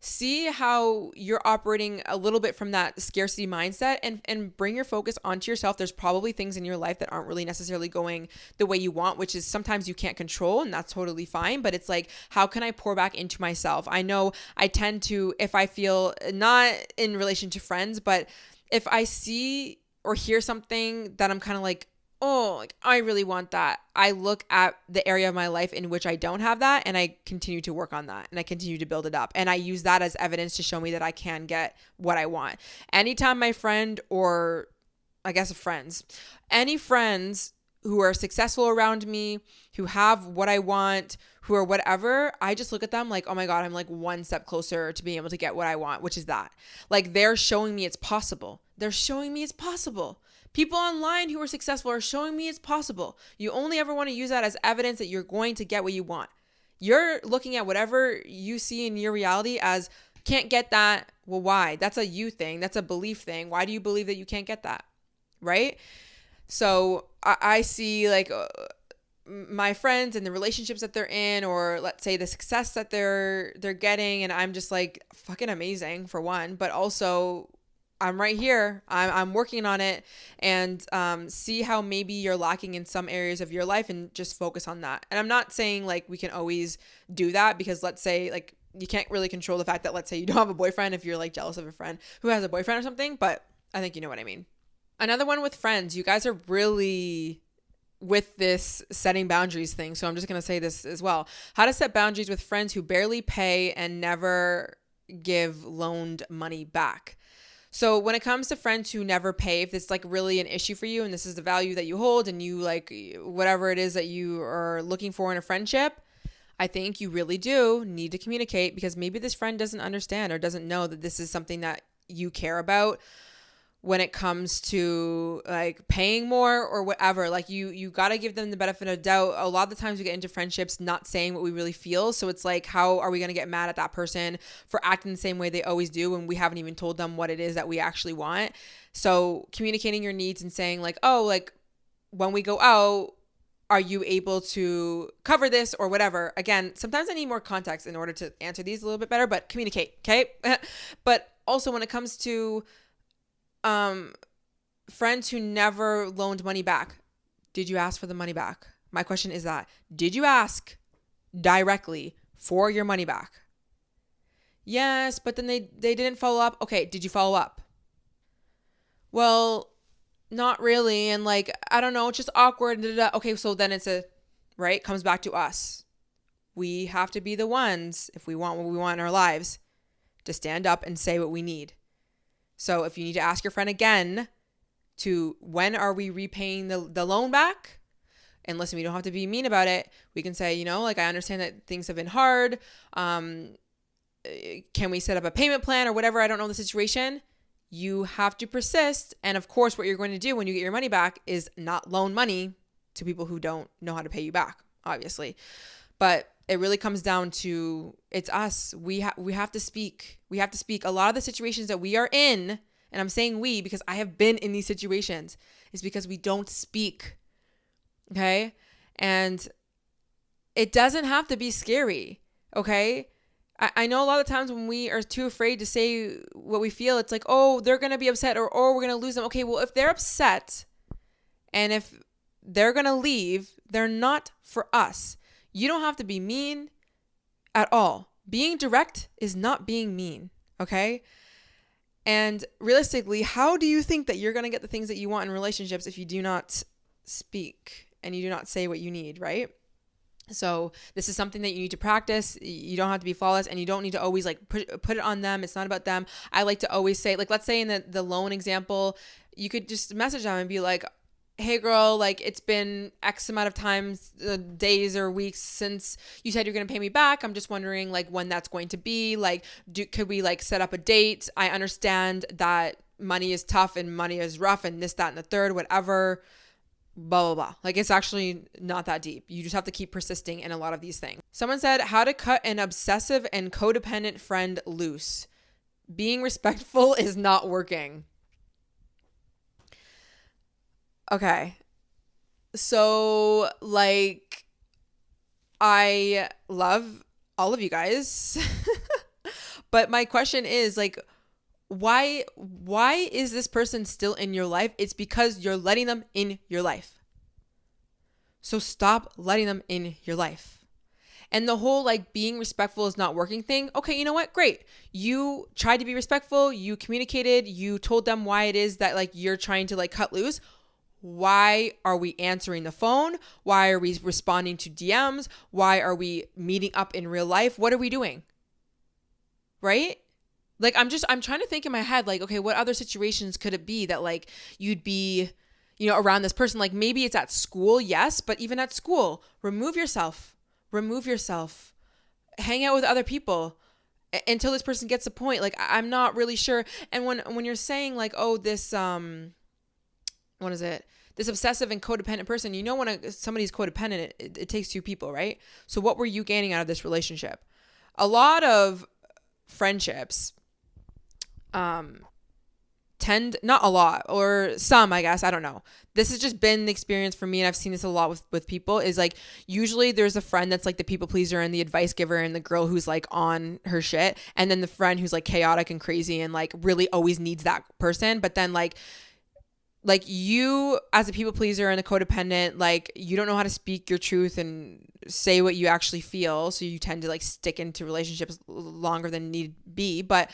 See how you're operating a little bit from that scarcity mindset, and bring your focus onto yourself. There's probably things in your life that aren't really necessarily going the way you want, which is sometimes you can't control, and that's totally fine. But it's like, how can I pour back into myself? I know I tend to, if I feel, not in relation to friends, but if I see or hear something that I'm kind of like, oh, like I really want that, I look at the area of my life in which I don't have that, and I continue to work on that, and I continue to build it up, and I use that as evidence to show me that I can get what I want. Anytime my friend, or I guess friends, any friends who are successful around me, who have what I want, who are whatever, I just look at them like, oh my God, I'm like one step closer to being able to get what I want, which is that. Like they're showing me it's possible. They're showing me it's possible. People online who are successful are showing me it's possible. You only ever want to use that as evidence that you're going to get what you want. You're looking at whatever you see in your reality as can't get that. Well, why? That's a you thing. That's a belief thing. Why do you believe that you can't get that? Right? So I see like my friends and the relationships that they're in, or let's say the success that they're getting, and I'm just like fucking amazing for one, but also I'm right here. I'm working on it, and see how maybe you're lacking in some areas of your life and just focus on that. And I'm not saying like we can always do that, because let's say like you can't really control the fact that let's say you don't have a boyfriend if you're like jealous of a friend who has a boyfriend or something, but I think you know what I mean. Another one with friends. You guys are really with this setting boundaries thing. So I'm just going to say this as well. How to set boundaries with friends who barely pay and never give loaned money back. So when it comes to friends who never pay, if it's like really an issue for you and this is the value that you hold and you like whatever it is that you are looking for in a friendship, I think you really do need to communicate, because maybe this friend doesn't understand or doesn't know that this is something that you care about when it comes to like paying more or whatever. Like you got to give them the benefit of doubt. A lot of the times we get into friendships not saying what we really feel. So it's like, how are we going to get mad at that person for acting the same way they always do when we haven't even told them what it is that we actually want? So communicating your needs and saying like, oh, like when we go out, are you able to cover this or whatever? Again, sometimes I need more context in order to answer these a little bit better, but communicate. Okay. But also when it comes to friends who never loaned money back, did you ask for the money back? My question is that, did you ask directly for your money back? Yes, but then they didn't follow up. Okay, did you follow up? Well, not really. And like, I don't know, it's just awkward. Okay, so then it's right? Comes back to us. We have to be the ones, if we want what we want in our lives, to stand up and say what we need. So if you need to ask your friend again to when are we repaying the loan back? And listen, we don't have to be mean about it. We can say, like I understand that things have been hard. Can we set up a payment plan or whatever? I don't know the situation. You have to persist. And of course, what you're going to do when you get your money back is not loan money to people who don't know how to pay you back, obviously. But it really comes down to it's us. We have to speak. We have to speak. A lot of the situations that we are in, and I'm saying we because I have been in these situations, is because we don't speak. Okay? And it doesn't have to be scary. Okay? I know a lot of times when we are too afraid to say what we feel, it's like, oh, they're going to be upset or we're going to lose them. Okay, well, if they're upset and if they're going to leave, they're not for us. You don't have to be mean at all. Being direct is not being mean, okay? And realistically, how do you think that you're going to get the things that you want in relationships if you do not speak and you do not say what you need, right? So this is something that you need to practice. You don't have to be flawless, and you don't need to always like put it on them. It's not about them. I like to always say, like, let's say in the loan example, you could just message them and be like, hey girl, like it's been X amount of times, days or weeks since you said you're going to pay me back. I'm just wondering like when that's going to be. Like, could we like set up a date? I understand that money is tough and money is rough and this, that, and the third, whatever, blah, blah, blah. Like it's actually not that deep. You just have to keep persisting in a lot of these things. Someone said how to cut an obsessive and codependent friend loose. Being respectful is not working. Okay, so like I love all of you guys, but my question is like, why is this person still in your life? It's because you're letting them in your life. So stop letting them in your life. And the whole like being respectful is not working thing. Okay, you know what? Great. You tried to be respectful. You communicated. You told them why it is that like you're trying to like cut loose. Why are we answering the phone? Why are we responding to DMs? Why are we meeting up in real life? What are we doing? Right? Like, I'm trying to think in my head, like, okay, what other situations could it be that like you'd be around this person. Like maybe it's at school, yes, but even at school, remove yourself, hang out with other people until this person gets a point. Like I'm not really sure. And when you're saying like, oh, this what is it? This obsessive and codependent person, when somebody's codependent, it takes two people, right? So what were you gaining out of this relationship? A lot of friendships not a lot, or some, I guess, I don't know. This has just been the experience for me, and I've seen this a lot with people, is like usually there's a friend that's like the people pleaser and the advice giver and the girl who's like on her shit, and then the friend who's like chaotic and crazy and like really always needs that person. But then like you as a people pleaser and a codependent, like you don't know how to speak your truth and say what you actually feel, so you tend to like stick into relationships longer than need be. But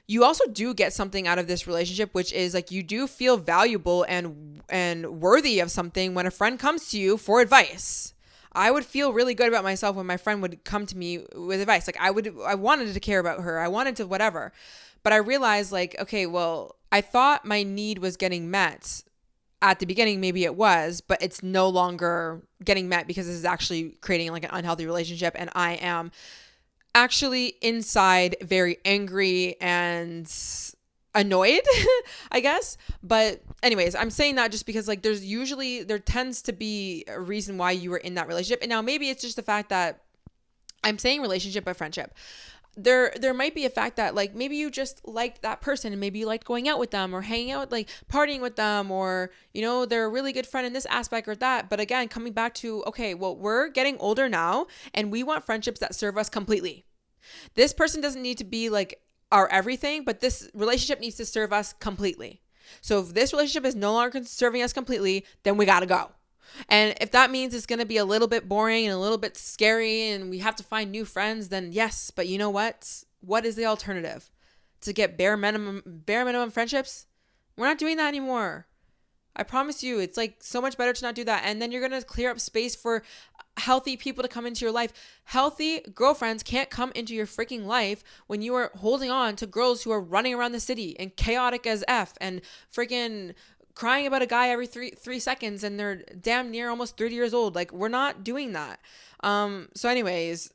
you also do get something out of this relationship, which is like you do feel valuable and worthy of something when a friend comes to you for advice. I would feel really good about myself when my friend would come to me with advice. Like I wanted to care about her. I wanted to whatever. But I realized like, okay, well, I thought my need was getting met at the beginning. Maybe it was, but it's no longer getting met because this is actually creating like an unhealthy relationship. And I am actually inside very angry and annoyed, I guess. But anyways, I'm saying that just because like there tends to be a reason why you were in that relationship. And now maybe it's just the fact that I'm saying relationship but friendship. There might be a fact that like maybe you just liked that person and maybe you liked going out with them or hanging out, like partying with them, or they're a really good friend in this aspect or that. But again, coming back to, okay, well, we're getting older now and we want friendships that serve us completely. This person doesn't need to be like our everything, but this relationship needs to serve us completely. So if this relationship is no longer serving us completely, then we got to go. And if that means it's going to be a little bit boring and a little bit scary and we have to find new friends, then yes. But you know what? What is the alternative? To get bare minimum friendships? We're not doing that anymore. I promise you, it's like so much better to not do that. And then you're going to clear up space for healthy people to come into your life. Healthy girlfriends can't come into your freaking life when you are holding on to girls who are running around the city and chaotic as F and freaking crying about a guy every three seconds and they're damn near almost 30 years old. Like, we're not doing that. So anyways,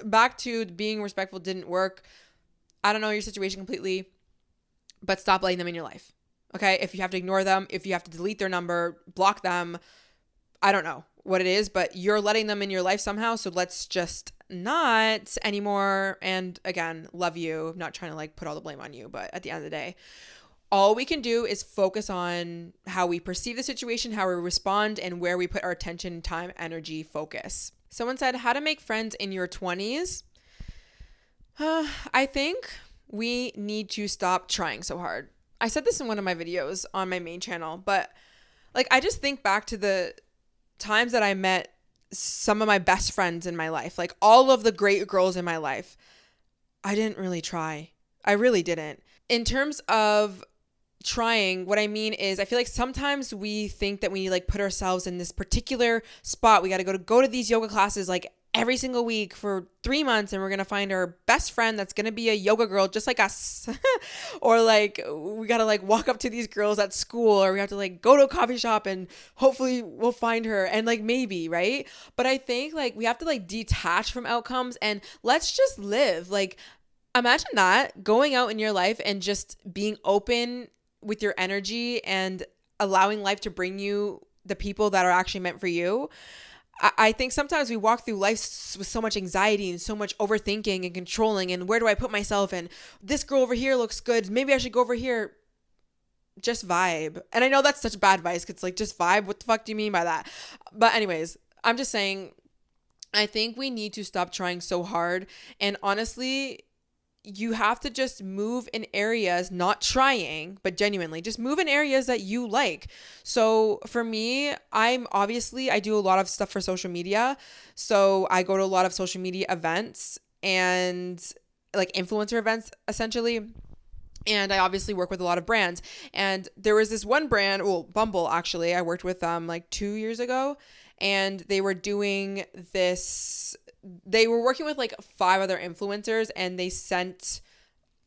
back to being respectful didn't work. I don't know your situation completely, but stop letting them in your life. Okay? If you have to ignore them, if you have to delete their number, block them, I don't know what it is, but you're letting them in your life somehow. So let's just not anymore. And again, love you. I'm not trying to like put all the blame on you, but at the end of the day, all we can do is focus on how we perceive the situation, how we respond, and where we put our attention, time, energy, focus. Someone said, how to make friends in your 20s. I think we need to stop trying so hard. I said this in one of my videos on my main channel, but like I just think back to the times that I met some of my best friends in my life, like all of the great girls in my life. I didn't really try. I really didn't. In terms of trying, what I mean is I feel like sometimes we think that we like put ourselves in this particular spot. We got to go to these yoga classes like every single week for 3 months, and we're going to find our best friend that's going to be a yoga girl just like us. Or like we got to like walk up to these girls at school, or we have to like go to a coffee shop and hopefully we'll find her, and like maybe, right? But I think like we have to like detach from outcomes and let's just live. Like imagine that, going out in your life and just being open with your energy and allowing life to bring you the people that are actually meant for you. I think sometimes we walk through life with so much anxiety and so much overthinking and controlling, and where do I put myself, and this girl over here looks good, maybe I should go over here. Just vibe. And I know that's such bad advice. It's like, just vibe. What the fuck do you mean by that? But anyways, I'm just saying, I think we need to stop trying so hard. And honestly, you have to just move in areas, not trying, but genuinely just move in areas that you like. So for me, I do a lot of stuff for social media. So I go to a lot of social media events and like influencer events essentially. And I obviously work with a lot of brands. And there was this one brand, Bumble actually, I worked with them like 2 years ago. And they were doing this, they were working with like 5 other influencers, and they sent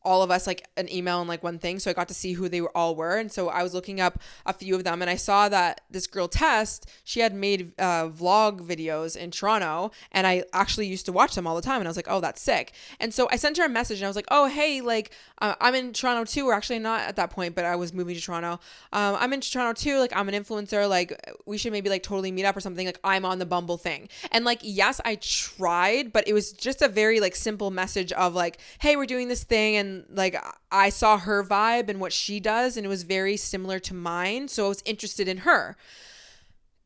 all of us like an email and like one thing. So I got to see who they all were. And so I was looking up a few of them and I saw that this girl Tess, she had made vlog videos in Toronto and I actually used to watch them all the time. And I was like, oh, that's sick. And so I sent her a message and I was like, oh, hey, like I'm in Toronto too. Or actually not at that point, but I was moving to Toronto. I'm in Toronto too. Like I'm an influencer. Like we should maybe like totally meet up or something. Like I'm on the Bumble thing. And like, yes, I tried, but it was just a very like simple message of like, hey, we're doing this thing. And like I saw her vibe and what she does and it was very similar to mine, so I was interested in her.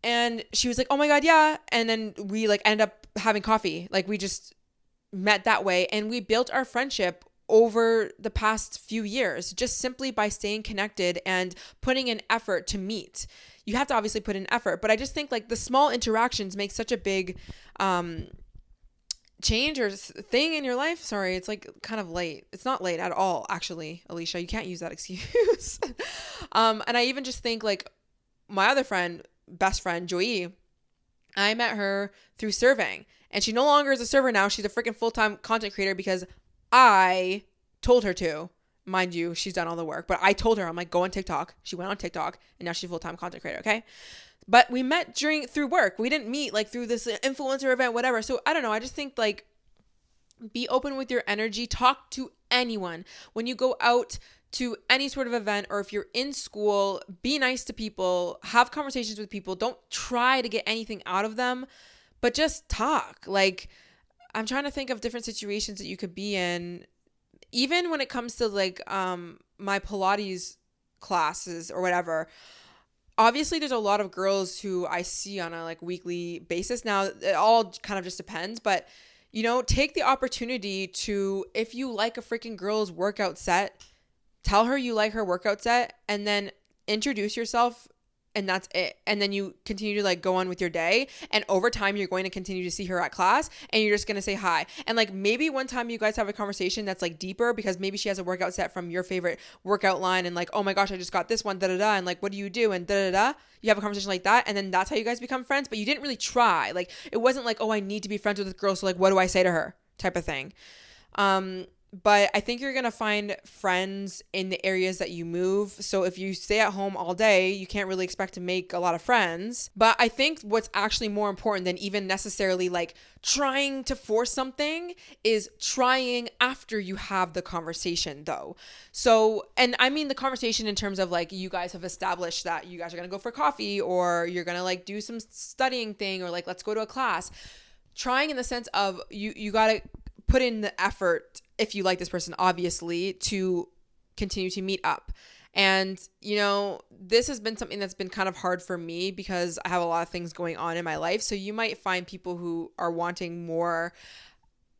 And she was like, oh my god, yeah. And then we like ended up having coffee. Like we just met that way and we built our friendship over the past few years just simply by staying connected and putting in effort to meet. You have to obviously put in effort, but I just think like the small interactions make such a big change or thing in your life. Sorry, it's like kind of late. It's not late at all, actually, Alicia. You can't use that excuse. And I even just think like my other friend, best friend, Joey, I met her through serving and she no longer is a server now. She's a freaking full-time content creator because I told her to. Mind you, she's done all the work, but I told her, I'm like, go on TikTok. She went on TikTok and now she's a full-time content creator. Okay. But we met through work. We didn't meet like through this influencer event, whatever. So I don't know. I just think like be open with your energy. Talk to anyone. When you go out to any sort of event or if you're in school, be nice to people. Have conversations with people. Don't try to get anything out of them, but just talk. Like I'm trying to think of different situations that you could be in. Even when it comes to like my Pilates classes or whatever. Obviously, there's a lot of girls who I see on a like weekly basis. Now, it all kind of just depends, but you know, take the opportunity to, if you like a freaking girl's workout set, tell her you like her workout set and then introduce yourself and that's it. And then you continue to like go on with your day. And over time, you're going to continue to see her at class and you're just going to say hi. And like maybe one time you guys have a conversation that's like deeper because maybe she has a workout set from your favorite workout line and like, oh my gosh, I just got this one, da da da. And like, what do you do? And da da da. You have a conversation like that. And then that's how you guys become friends. But you didn't really try. Like it wasn't like, oh, I need to be friends with this girl. So like, what do I say to her type of thing. But I think you're going to find friends in the areas that you move. So if you stay at home all day, you can't really expect to make a lot of friends. But I think what's actually more important than even necessarily like trying to force something is trying after you have the conversation though. So, and I mean the conversation in terms of like you guys have established that you guys are going to go for coffee or you're going to like do some studying thing or like let's go to a class. Trying in the sense of you got to put in the effort if you like this person, obviously, to continue to meet up. And, you know, this has been something that's been kind of hard for me because I have a lot of things going on in my life. So you might find people who are wanting more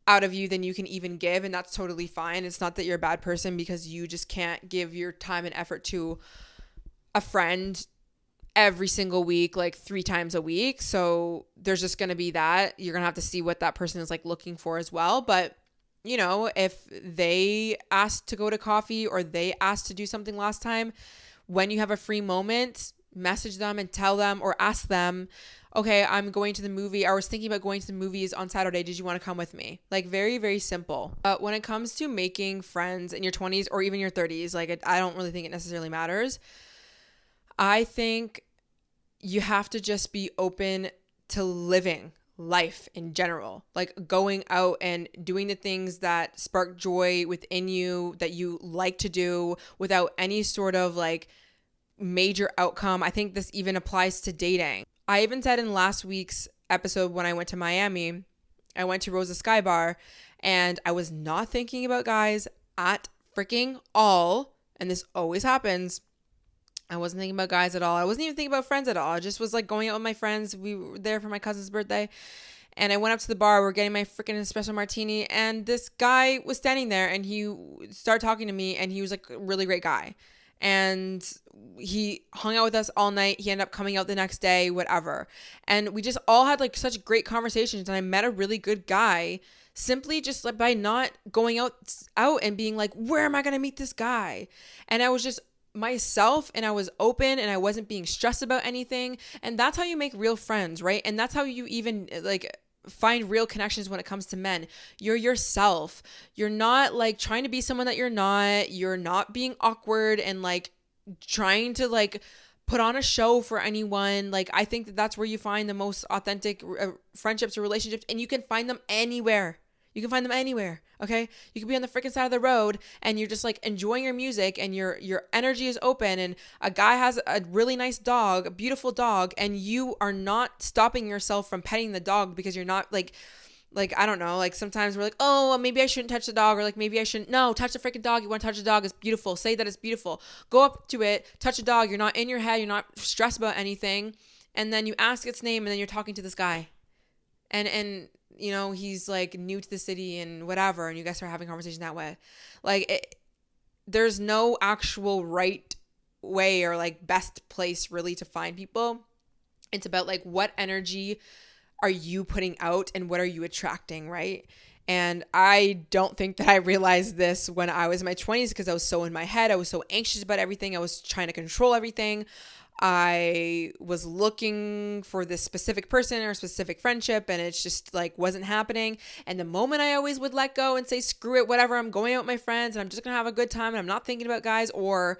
out of you than you can even give. And that's totally fine. It's not that you're a bad person because you just can't give your time and effort to a friend every single week, like 3 times a week. So there's just going to be that. You're going to have to see what that person is like looking for as well. But you know, if they asked to go to coffee or they asked to do something last time, when you have a free moment, message them and tell them or ask them, okay, I'm going to the movie. I was thinking about going to the movies on Saturday. Did you want to come with me? Like very, very simple. But when it comes to making friends in your 20s or even your 30s, like I don't really think it necessarily matters. I think you have to just be open to living life in general, like going out and doing the things that spark joy within you that you like to do without any sort of like major outcome. I think this even applies to dating. I even said in last week's episode when I went to Miami, I went to Rosa Sky Bar and I was not thinking about guys at freaking all. And this always happens. I wasn't thinking about guys at all. I wasn't even thinking about friends at all. I just was like going out with my friends. We were there for my cousin's birthday. And I went up to the bar. We're getting my freaking espresso martini. And this guy was standing there and he started talking to me. And he was like a really great guy. And he hung out with us all night. He ended up coming out the next day, whatever. And we just all had like such great conversations. And I met a really good guy simply just like by not going out and being like, where am I going to meet this guy? And I was just myself and I was open and I wasn't being stressed about anything. And that's how you make real friends, right? And that's how you even like find real connections when it comes to men. You're yourself. You're not like trying to be someone that you're not. You're not being awkward and like trying to like put on a show for anyone. Like, I think that that's where you find the most authentic friendships or relationships, and you can find them anywhere. You can find them anywhere. Okay. You could be on the freaking side of the road and you're just like enjoying your music and your energy is open, and a guy has a really nice dog, a beautiful dog, and you are not stopping yourself from petting the dog because you're not like, I don't know, like sometimes we're like, oh, well, maybe I shouldn't touch the dog, or like maybe I shouldn't. No, touch the freaking dog. You want to touch the dog. It's beautiful. Say that it's beautiful. Go up to it, touch the dog. You're not in your head. You're not stressed about anything. And then you ask its name, and then you're talking to this guy. And you know, he's like new to the city and whatever, and you guys start having conversation that way. Like, there's no actual right way or like best place really to find people. It's about like what energy are you putting out and what are you attracting, right? And I don't think that I realized this when I was in my 20s because I was so in my head. I was so anxious about everything. I was trying to control everything. I was looking for this specific person or specific friendship, and it's just like wasn't happening. And the moment I always would let go and say, screw it, whatever, I'm going out with my friends and I'm just going to have a good time and I'm not thinking about guys or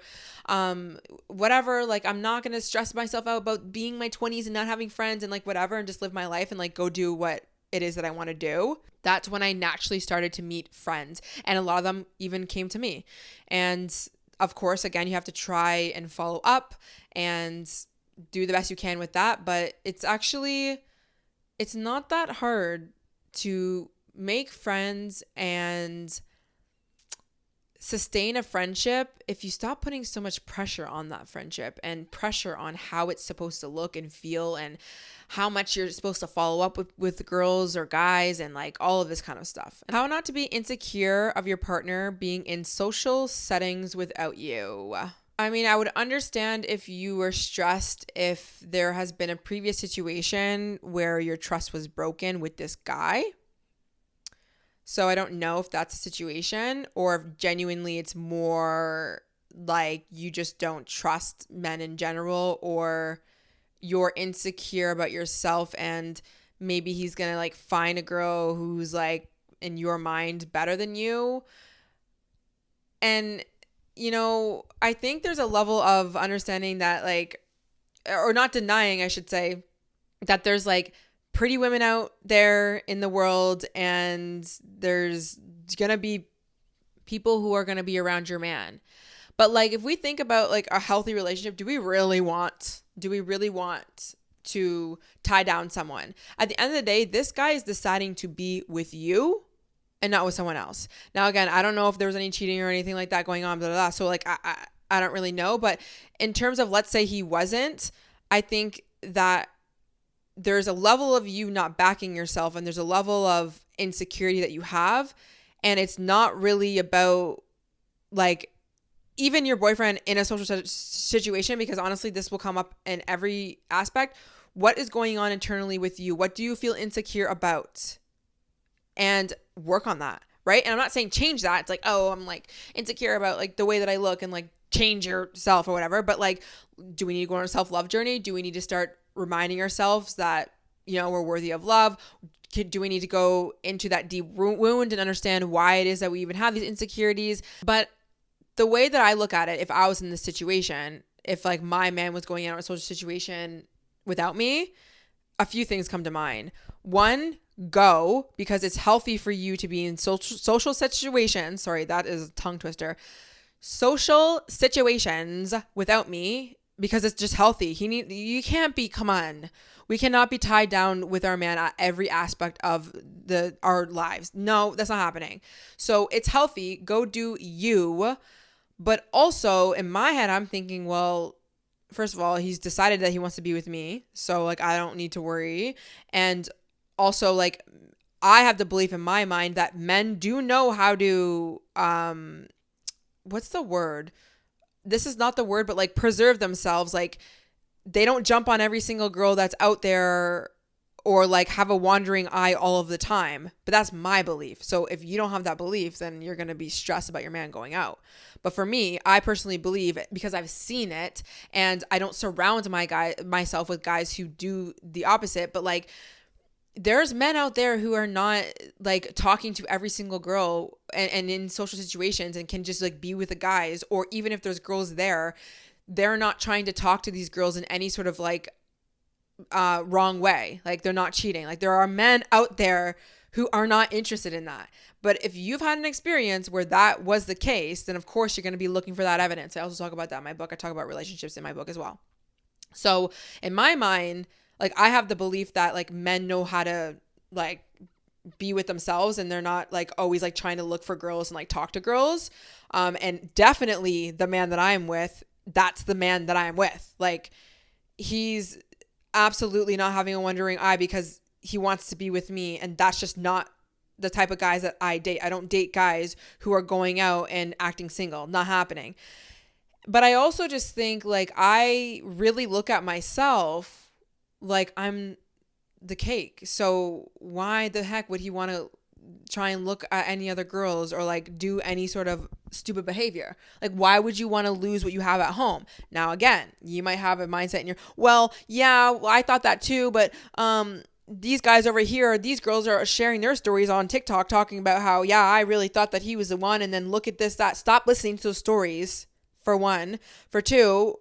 whatever. Like, I'm not going to stress myself out about being my 20s and not having friends and like whatever, and just live my life and like go do what it is that I want to do. That's when I naturally started to meet friends, and a lot of them even came to me. And of course, again, you have to try and follow up and do the best you can with that. But it's not that hard to make friends and sustain a friendship if you stop putting so much pressure on that friendship and pressure on how it's supposed to look and feel and how much you're supposed to follow up with girls or guys and like all of this kind of stuff. How not to be insecure of your partner being in social settings without you. I mean, I would understand if you were stressed if there has been a previous situation where your trust was broken with this guy. So I don't know if that's a situation or if genuinely it's more like you just don't trust men in general, or you're insecure about yourself and maybe he's going to like find a girl who's like in your mind better than you. And, you know, I think there's a level of understanding that like, or not denying, I should say, that there's like pretty women out there in the world, and there's going to be people who are going to be around your man. But like, if we think about like a healthy relationship, do we really want to tie down someone? At the end of the day, this guy is deciding to be with you and not with someone else. Now, again, I don't know if there was any cheating or anything like that going on, blah, blah, blah. So like, I don't really know. But in terms of, let's say he wasn't, I think that there's a level of you not backing yourself, and there's a level of insecurity that you have. And it's not really about like even your boyfriend in a social situation, because honestly, this will come up in every aspect. What is going on internally with you? What do you feel insecure about? And work on that, right? And I'm not saying change that. It's like, oh, I'm like insecure about like the way that I look, and like change yourself or whatever. But like, do we need to go on a self-love journey? Do we need to start reminding ourselves that, you know, we're worthy of love? Do we need to go into that deep wound and understand why it is that we even have these insecurities? But the way that I look at it, if I was in this situation, if like my man was going out in a social situation without me, a few things come to mind. One, go, because it's healthy for you to be in social situations. Sorry, that is a tongue twister. Social situations without me, because it's just healthy. You can't be, come on. We cannot be tied down with our man at every aspect of our lives. No, that's not happening. So it's healthy. Go do you. But also in my head, I'm thinking, well, first of all, he's decided that he wants to be with me. So like, I don't need to worry. And also like, I have the belief in my mind that men do know how to, what's the word? This is not the word, but like preserve themselves. Like, they don't jump on every single girl that's out there or like have a wandering eye all of the time. But that's my belief. So if you don't have that belief, then you're going to be stressed about your man going out. But for me, I personally believe, because I've seen it, and I don't surround myself with guys who do the opposite, but like, there's men out there who are not like talking to every single girl and in social situations and can just like be with the guys, or even if there's girls there, they're not trying to talk to these girls in any sort of like wrong way. Like they're not cheating. Like there are men out there who are not interested in that. But if you've had an experience where that was the case, then of course you're going to be looking for that evidence. I also talk about that in my book. I talk about relationships in my book as well. So in my mind, like I have the belief that like men know how to like be with themselves, and they're not like always like trying to look for girls and like talk to girls. And definitely the man that I'm with, that's the man that I'm with. Like he's absolutely not having a wandering eye because he wants to be with me, and that's just not the type of guys that I date. I don't date guys who are going out and acting single. Not happening. But I also just think like I really look at myself like I'm the cake. So why the heck would he want to try and look at any other girls or like do any sort of stupid behavior? Like why would you want to lose what you have at home? Now again, you might have a mindset in your, well, yeah, I thought that too, but these guys over here, these girls are sharing their stories on TikTok talking about how, yeah, I really thought that he was the one, and then look at this, that. Stop listening to those stories, for one. For two,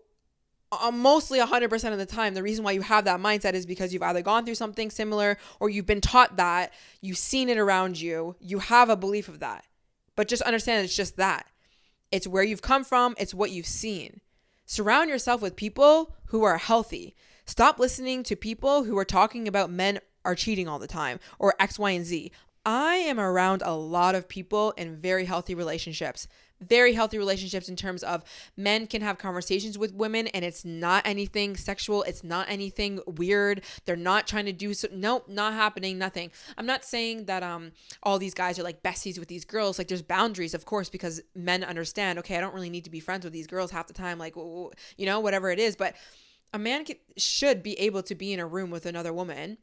mostly 100% of the time, the reason why you have that mindset is because you've either gone through something similar or you've been taught that, you've seen it around you, you have a belief of that. But just understand it's just that. It's where you've come from, it's what you've seen. Surround yourself with people who are healthy. Stop listening to people who are talking about men are cheating all the time or X, Y, and Z. I am around a lot of people in very healthy relationships. Very healthy relationships in terms of men can have conversations with women and it's not anything sexual. It's not anything weird. They're not trying to do so. Nope, not happening. Nothing. I'm not saying that all these guys are like besties with these girls. Like there's boundaries, of course, because men understand, okay, I don't really need to be friends with these girls half the time. Like, you know, whatever it is. But a man should be able to be in a room with another woman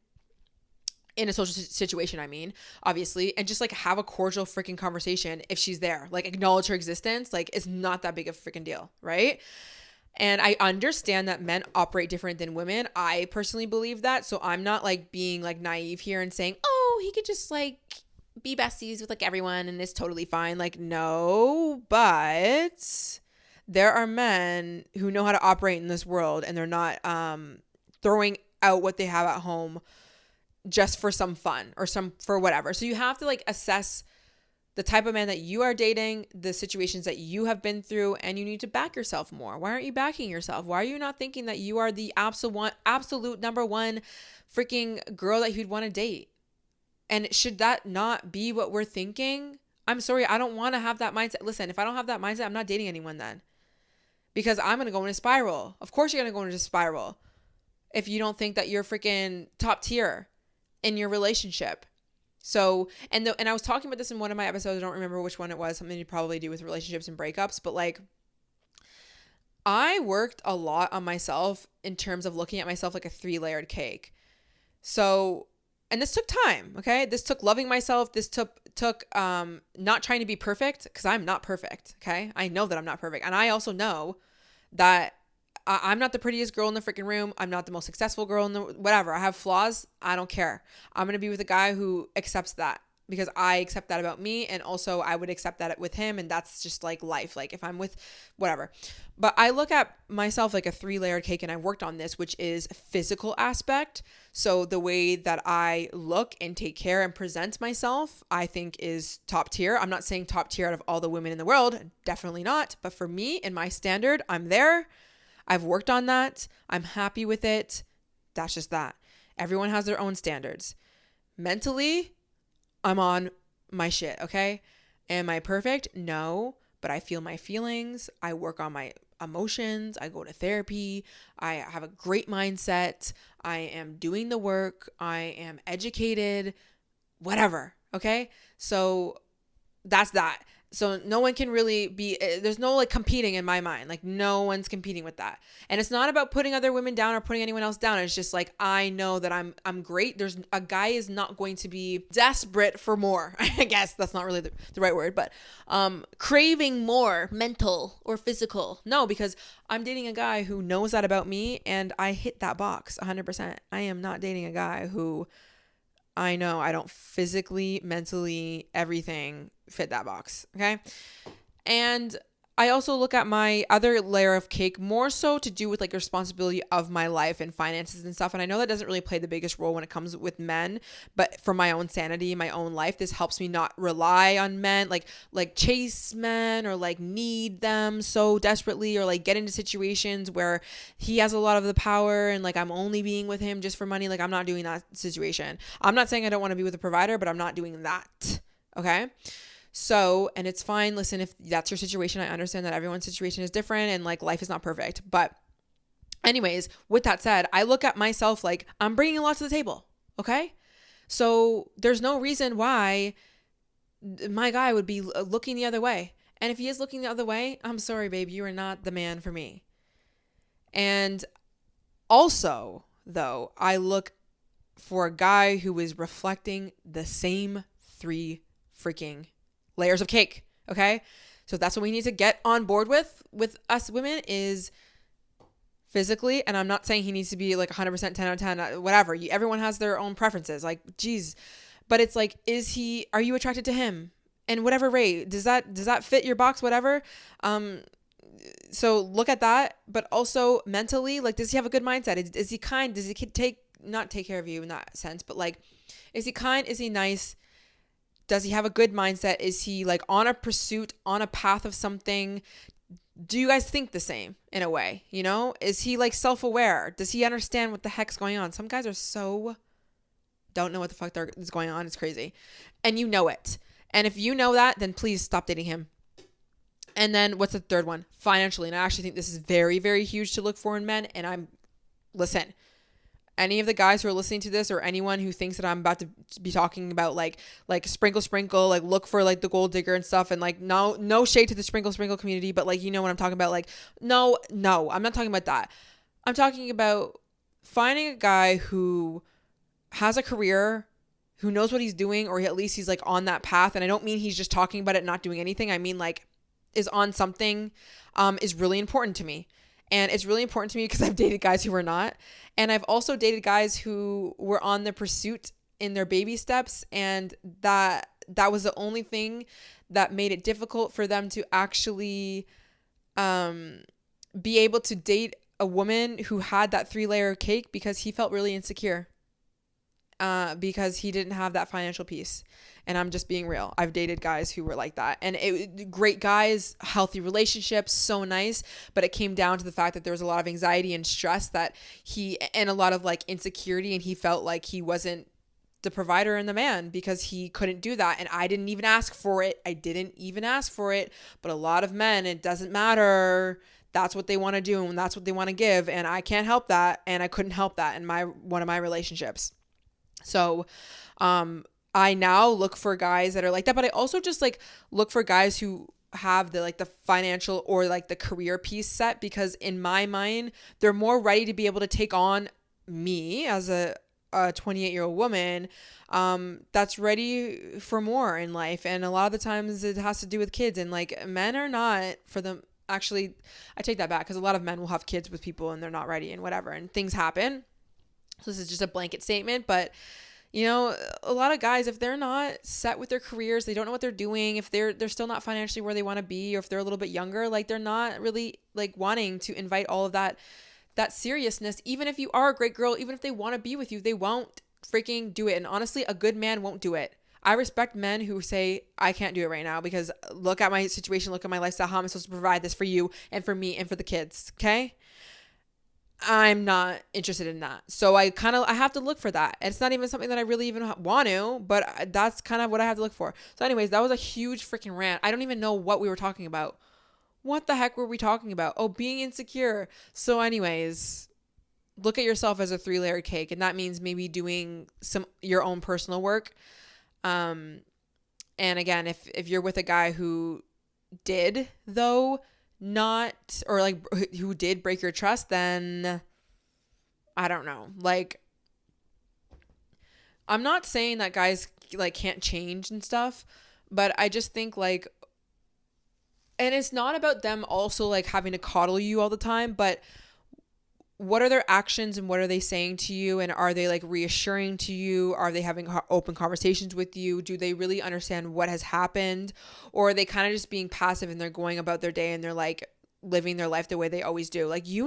in a social situation, I mean, obviously, and just like have a cordial freaking conversation if she's there, like acknowledge her existence. Like it's not that big of a freaking deal, right? And I understand that men operate different than women. I personally believe that. So I'm not like being like naive here and saying, oh, he could just like be besties with like everyone and it's totally fine. Like, no, but there are men who know how to operate in this world and they're not throwing out what they have at home just for some fun or for whatever. So you have to like assess the type of man that you are dating, the situations that you have been through, and you need to back yourself more. Why aren't you backing yourself? Why are you not thinking that you are the absolute number one freaking girl that you'd want to date? And should that not be what we're thinking? I'm sorry, I don't want to have that mindset. Listen, if I don't have that mindset, I'm not dating anyone then. Because I'm going to go in a spiral. Of course you're going to go into a spiral if you don't think that you're freaking top tier in your relationship. So, and I was talking about this in one of my episodes. I don't remember which one it was. Something to probably do with relationships and breakups. But like, I worked a lot on myself in terms of looking at myself like a 3-layered cake. So, and this took time. Okay. This took loving myself. This took not trying to be perfect, because I'm not perfect. Okay. I know that I'm not perfect. And I also know that I'm not the prettiest girl in the freaking room. I'm not the most successful girl in the whatever. I have flaws. I don't care. I'm going to be with a guy who accepts that, because I accept that about me. And also I would accept that with him. And that's just like life. Like if I'm with whatever, but I look at myself like a 3-layered cake, and I worked on this, which is physical aspect. So the way that I look and take care and present myself, I think is top tier. I'm not saying top tier out of all the women in the world. Definitely not. But for me, in my standard, I'm there. I've worked on that. I'm happy with it. That's just that. Everyone has their own standards. Mentally, I'm on my shit, okay? Am I perfect? No, but I feel my feelings. I work on my emotions. I go to therapy. I have a great mindset. I am doing the work. I am educated, whatever, okay? So that's that. So no one can really be, there's no like competing in my mind. Like no one's competing with that. And it's not about putting other women down or putting anyone else down. It's just like, I know that I'm great. There's a guy is not going to be desperate for more. I guess that's not really the right word, but craving more mental or physical. No, because I'm dating a guy who knows that about me and I hit that box 100%. I am not dating a guy who I know I don't physically, mentally, everything fit that box. Okay. And I also look at my other layer of cake more so to do with like responsibility of my life and finances and stuff. And I know that doesn't really play the biggest role when it comes with men, but for my own sanity, my own life, this helps me not rely on men, like chase men or like need them so desperately, or like get into situations where he has a lot of the power and like I'm only being with him just for money. Like I'm not doing that situation. I'm not saying I don't want to be with a provider, but I'm not doing that. Okay. So, and it's fine. Listen, if that's your situation, I understand that everyone's situation is different and like life is not perfect. But anyways, with that said, I look at myself like I'm bringing a lot to the table. Okay. So there's no reason why my guy would be looking the other way. And if he is looking the other way, I'm sorry, babe, you are not the man for me. And also, though, I look for a guy who is reflecting the same 3 freaking layers of cake. Okay. So that's what we need to get on board with us women is physically. And I'm not saying he needs to be like 100% 10 out of 10, whatever. Everyone has their own preferences. Like, geez, but it's like, are you attracted to him? And whatever rate, does that fit your box? Whatever. So look at that, but also mentally, like, does he have a good mindset? Is he kind? Does he not take care of you in that sense, but like, is he kind? Is he nice? Does he have a good mindset? Is he like on a pursuit, on a path of something? Do you guys think the same in a way? You know, is he like self-aware? Does he understand what the heck's going on? Some guys are so don't know what the fuck is going on. It's crazy. And you know it. And if you know that, then please stop dating him. And then what's the third one? Financially. And I actually think this is very, very huge to look for in men. And listen, any of the guys who are listening to this or anyone who thinks that I'm about to be talking about like sprinkle, like look for like the gold digger and stuff, and like no shade to the sprinkle community, but like, you know what I'm talking about? Like, no, I'm not talking about that. I'm talking about finding a guy who has a career, who knows what he's doing, or at least he's like on that path. And I don't mean he's just talking about it, not doing anything. I mean like is on something, is really important to me. And it's really important to me because I've dated guys who were not. And I've also dated guys who were on the pursuit in their baby steps. And that was the only thing that made it difficult for them to actually be able to date a woman who had that 3-layer cake, because he felt really insecure because he didn't have that financial piece. And I'm just being real. I've dated guys who were like that, and great guys, healthy relationships, so nice. But it came down to the fact that there was a lot of anxiety and stress and a lot of like insecurity, and he felt like he wasn't the provider and the man because he couldn't do that. And I didn't even ask for it. But a lot of men, it doesn't matter. That's what they want to do, and that's what they want to give. And I can't help that. And I couldn't help that in one of my relationships. So, I now look for guys that are like that, but I also just like look for guys who have the financial or like the career piece set, because in my mind, they're more ready to be able to take on me as a 28-year-old woman that's ready for more in life. And a lot of the times it has to do with kids, and like men are not for them. Actually, I take that back, because a lot of men will have kids with people and they're not ready and whatever, and things happen. So this is just a blanket statement, but you know, a lot of guys, if they're not set with their careers, they don't know what they're doing, if they're still not financially where they want to be, or if they're a little bit younger, like they're not really like wanting to invite all of that seriousness. Even if you are a great girl, even if they want to be with you, they won't freaking do it. And honestly, a good man won't do it. I respect men who say, I can't do it right now because look at my situation, look at my lifestyle, how am I supposed to provide this for you and for me and for the kids, okay? I'm not interested in that. So I have to look for that. And it's not even something that I really even want to, but that's kind of what I have to look for. So anyways, that was a huge freaking rant. I don't even know what we were talking about. What the heck were we talking about? Oh, being insecure. So anyways, look at yourself as a 3-layer cake. And that means maybe doing your own personal work. And again, if you're with a guy who did though, not, or like who did break your trust, then I don't know. Like, I'm not saying that guys like can't change and stuff, but I just think like, and it's not about them also like having to coddle you all the time, but what are their actions and what are they saying to you? And are they like reassuring to you? Are they having open conversations with you? Do they really understand what has happened? Or are they kind of just being passive and they're going about their day and they're like living their life the way they always do? Like, we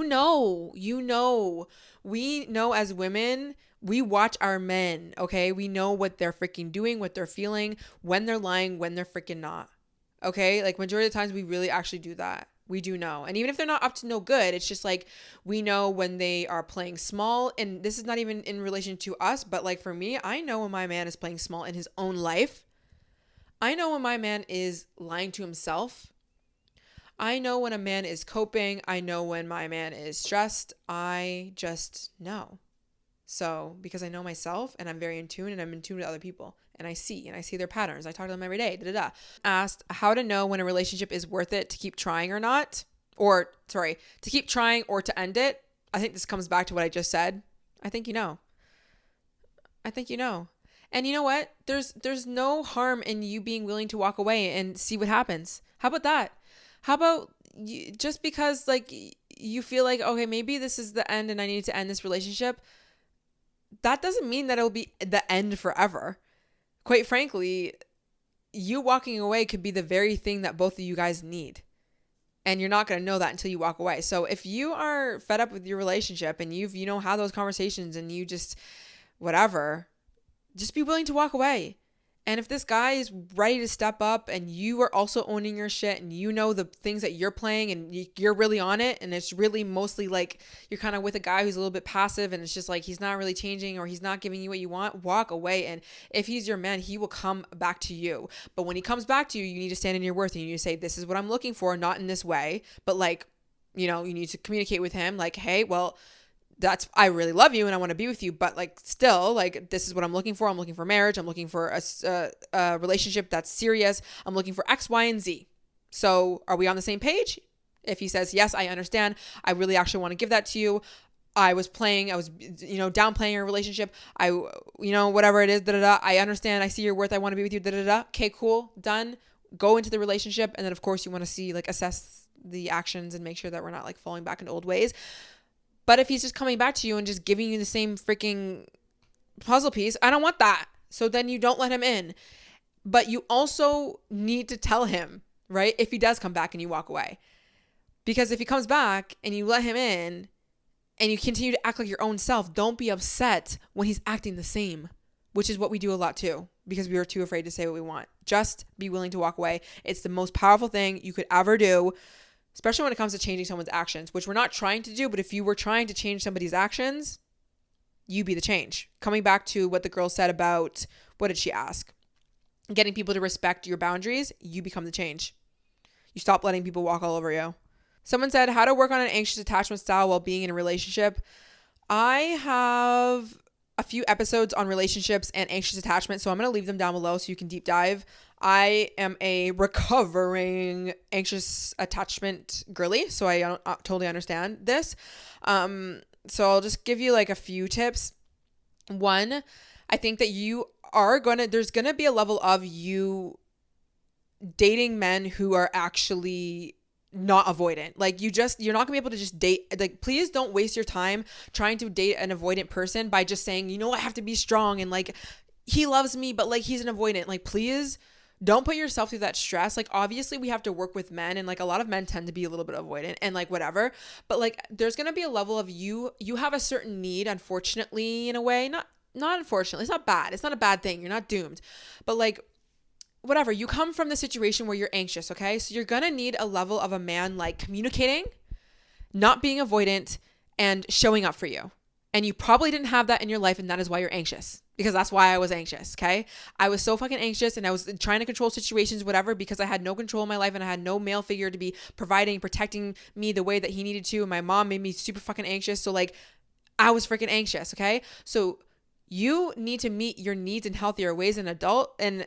know as women, we watch our men, okay? We know what they're freaking doing, what they're feeling, when they're lying, when they're freaking not, okay? Like, majority of the times we really actually do that. We do know. And even if they're not up to no good, it's just like we know when they are playing small. And this is not even in relation to us, but like for me, I know when my man is playing small in his own life. I know when my man is lying to himself. I know when a man is coping. I know when my man is stressed. I just know. So because I know myself and I'm very in tune and I'm in tune with other people. And I see their patterns. I talk to them every day. Asked how to know when a relationship is worth it to keep trying or not. To keep trying or to end it. I think this comes back to what I just said. I think you know. And you know what? There's no harm in you being willing to walk away and see what happens. How about that? How about just because like you feel like, okay, maybe this is the end and I need to end this relationship. That doesn't mean that it'll be the end forever. Quite frankly, you walking away could be the very thing that both of you guys need. And you're not going to know that until you walk away. So if you are fed up with your relationship and you've, had those conversations and you just, whatever, just be willing to walk away. And if this guy is ready to step up and you are also owning your shit and you know the things that you're playing and you're really on it and it's really mostly like you're kind of with a guy who's a little bit passive and it's just like he's not really changing or he's not giving you what you want, walk away. And if he's your man, he will come back to you. But when he comes back to you, you need to stand in your worth and you need to say, this is what I'm looking for, not in this way. But like, you need to communicate with him like, hey, well, I really love you and I want to be with you, but like still like this is what I'm looking for. I'm looking for marriage. I'm looking for a relationship that's serious. I'm looking for X, Y, and Z. So are we on the same page? If he says, yes, I understand. I really actually want to give that to you. I was downplaying your relationship. Whatever it is, I understand. I see your worth. I want to be with you. Okay, cool. Done. Go into the relationship. And then of course you want to see like assess the actions and make sure that we're not like falling back into old ways. But if he's just coming back to you and just giving you the same freaking puzzle piece, I don't want that. So then you don't let him in. But you also need to tell him, right? If he does come back and you walk away. Because if he comes back and you let him in and you continue to act like your own self, don't be upset when he's acting the same, which is what we do a lot too, because we are too afraid to say what we want. Just be willing to walk away. It's the most powerful thing you could ever do. Especially when it comes to changing someone's actions, which we're not trying to do. But if you were trying to change somebody's actions, you be the change. Coming back to what the girl said about, what did she ask? Getting people to respect your boundaries, you become the change. You stop letting people walk all over you. Someone said, how to work on an anxious attachment style while being in a relationship. I have a few episodes on relationships and anxious attachment, so I'm going to leave them down below so you can deep dive. I am a recovering anxious attachment girly, so I don't totally understand this. So I'll just give you like a few tips. One, I think that there's going to be a level of you dating men who are actually not avoidant. Like you're not gonna be able to just date. Like, please don't waste your time trying to date an avoidant person by just saying, I have to be strong and like he loves me, but like he's an avoidant. Like, please don't put yourself through that stress. Like, obviously we have to work with men and like a lot of men tend to be a little bit avoidant and like whatever, but like there's gonna be a level of you have a certain need, unfortunately, in a way. Not unfortunately, it's not bad, it's not a bad thing, you're not doomed, but like whatever, you come from the situation where you're anxious, okay? So you're gonna need a level of a man like communicating, not being avoidant, and showing up for you. And you probably didn't have that in your life, and that is why you're anxious. Because that's why I was anxious, okay? I was so fucking anxious, and I was trying to control situations, whatever, because I had no control in my life, and I had no male figure to be providing, protecting me the way that he needed to. And my mom made me super fucking anxious, so like, I was freaking anxious, okay? So you need to meet your needs in healthier ways in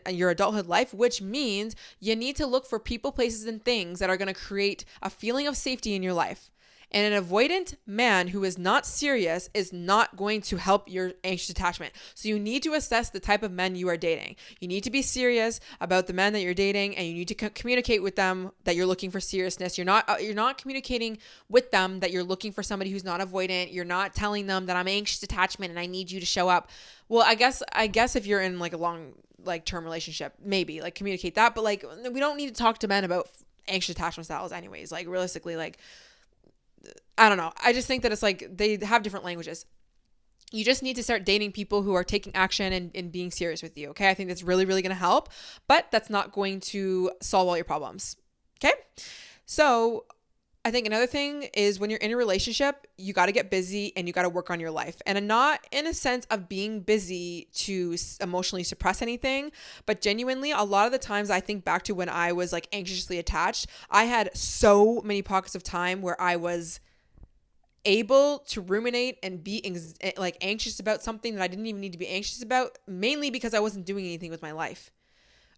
your adulthood life, which means you need to look for people, places, and things that are going to create a feeling of safety in your life. And an avoidant man who is not serious is not going to help your anxious attachment. So you need to assess the type of men you are dating. You need to be serious about the men that you're dating, and you need to communicate with them that you're looking for seriousness. You're not communicating with them that you're looking for somebody who's not avoidant. You're not telling them that I'm anxious attachment and I need you to show up. Well, I guess if you're in like a long term relationship, maybe like communicate that, but like we don't need to talk to men about anxious attachment styles anyways. Like realistically, like I don't know. I just think that it's like they have different languages. You just need to start dating people who are taking action and being serious with you. Okay. I think that's really, really going to help, but that's not going to solve all your problems. Okay. So I think another thing is when you're in a relationship, you got to get busy and you got to work on your life. And not in a sense of being busy to emotionally suppress anything, but genuinely, a lot of the times I think back to when I was like anxiously attached, I had so many pockets of time where I was able to ruminate and be like anxious about something that I didn't even need to be anxious about, mainly because I wasn't doing anything with my life.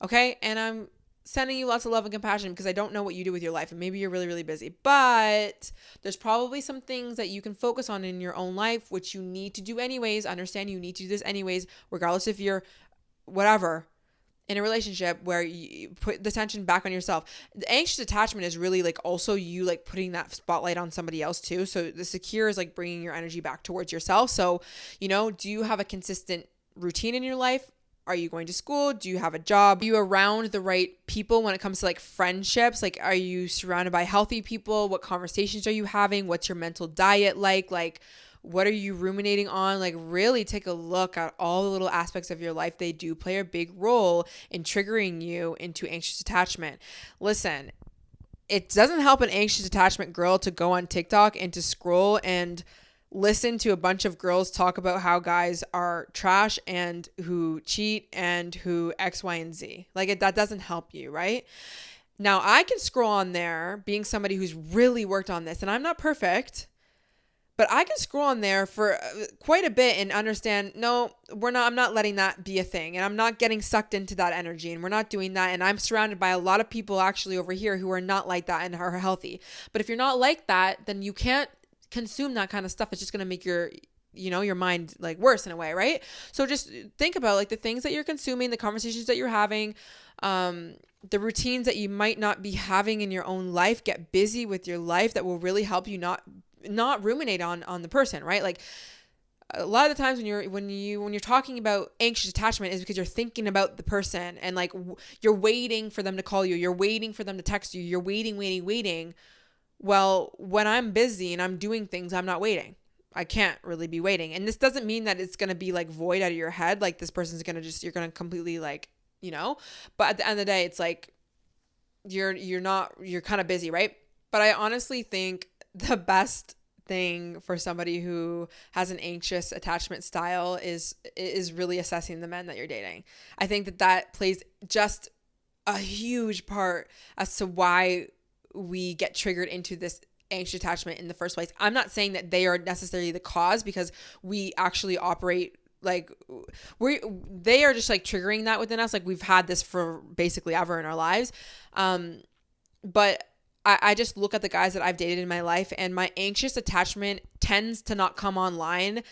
Okay. And I'm sending you lots of love and compassion because I don't know what you do with your life, and maybe you're really, really busy, but there's probably some things that you can focus on in your own life, which you need to do anyways. Understand you need to do this anyways, regardless if you're whatever in a relationship where you put the tension back on yourself. The anxious attachment is really like also you like putting that spotlight on somebody else too. So the secure is like bringing your energy back towards yourself. So, do you have a consistent routine in your life? Are you going to school? Do you have a job? Are you around the right people when it comes to like friendships? Like, are you surrounded by healthy people? What conversations are you having? What's your mental diet like? Like, what are you ruminating on? Like, really take a look at all the little aspects of your life. They do play a big role in triggering you into anxious attachment. Listen, it doesn't help an anxious attachment girl to go on TikTok and to scroll and listen to a bunch of girls talk about how guys are trash and who cheat and who X, Y, and Z. Like that doesn't help you, right? Now I can scroll on there being somebody who's really worked on this, and I'm not perfect, but I can scroll on there for quite a bit and understand, no, I'm not letting that be a thing, and I'm not getting sucked into that energy, and we're not doing that. And I'm surrounded by a lot of people actually over here who are not like that and are healthy. But if you're not like that, then you can't consume that kind of stuff. It's just going to make your mind like worse in a way, right? So just think about like the things that you're consuming, the conversations that you're having, the routines that you might not be having in your own life. Get busy with your life. That will really help you not ruminate on the person, right? Like a lot of the times when you're talking about anxious attachment is because you're thinking about the person, and like you're waiting for them to call you, you're waiting for them to text you, you're waiting. Well, when I'm busy and I'm doing things, I'm not waiting. I can't really be waiting. And this doesn't mean that it's going to be like void out of your head. Like this person's going to you're going to completely like, but at the end of the day, it's like, you're kind of busy, right? But I honestly think the best thing for somebody who has an anxious attachment style is really assessing the men that you're dating. I think that plays just a huge part as to why we get triggered into this anxious attachment in the first place. I'm not saying that they are necessarily the cause, because we actually operate like they are just like triggering that within us. Like we've had this for basically ever in our lives. But I just look at the guys that I've dated in my life, and my anxious attachment tends to not come online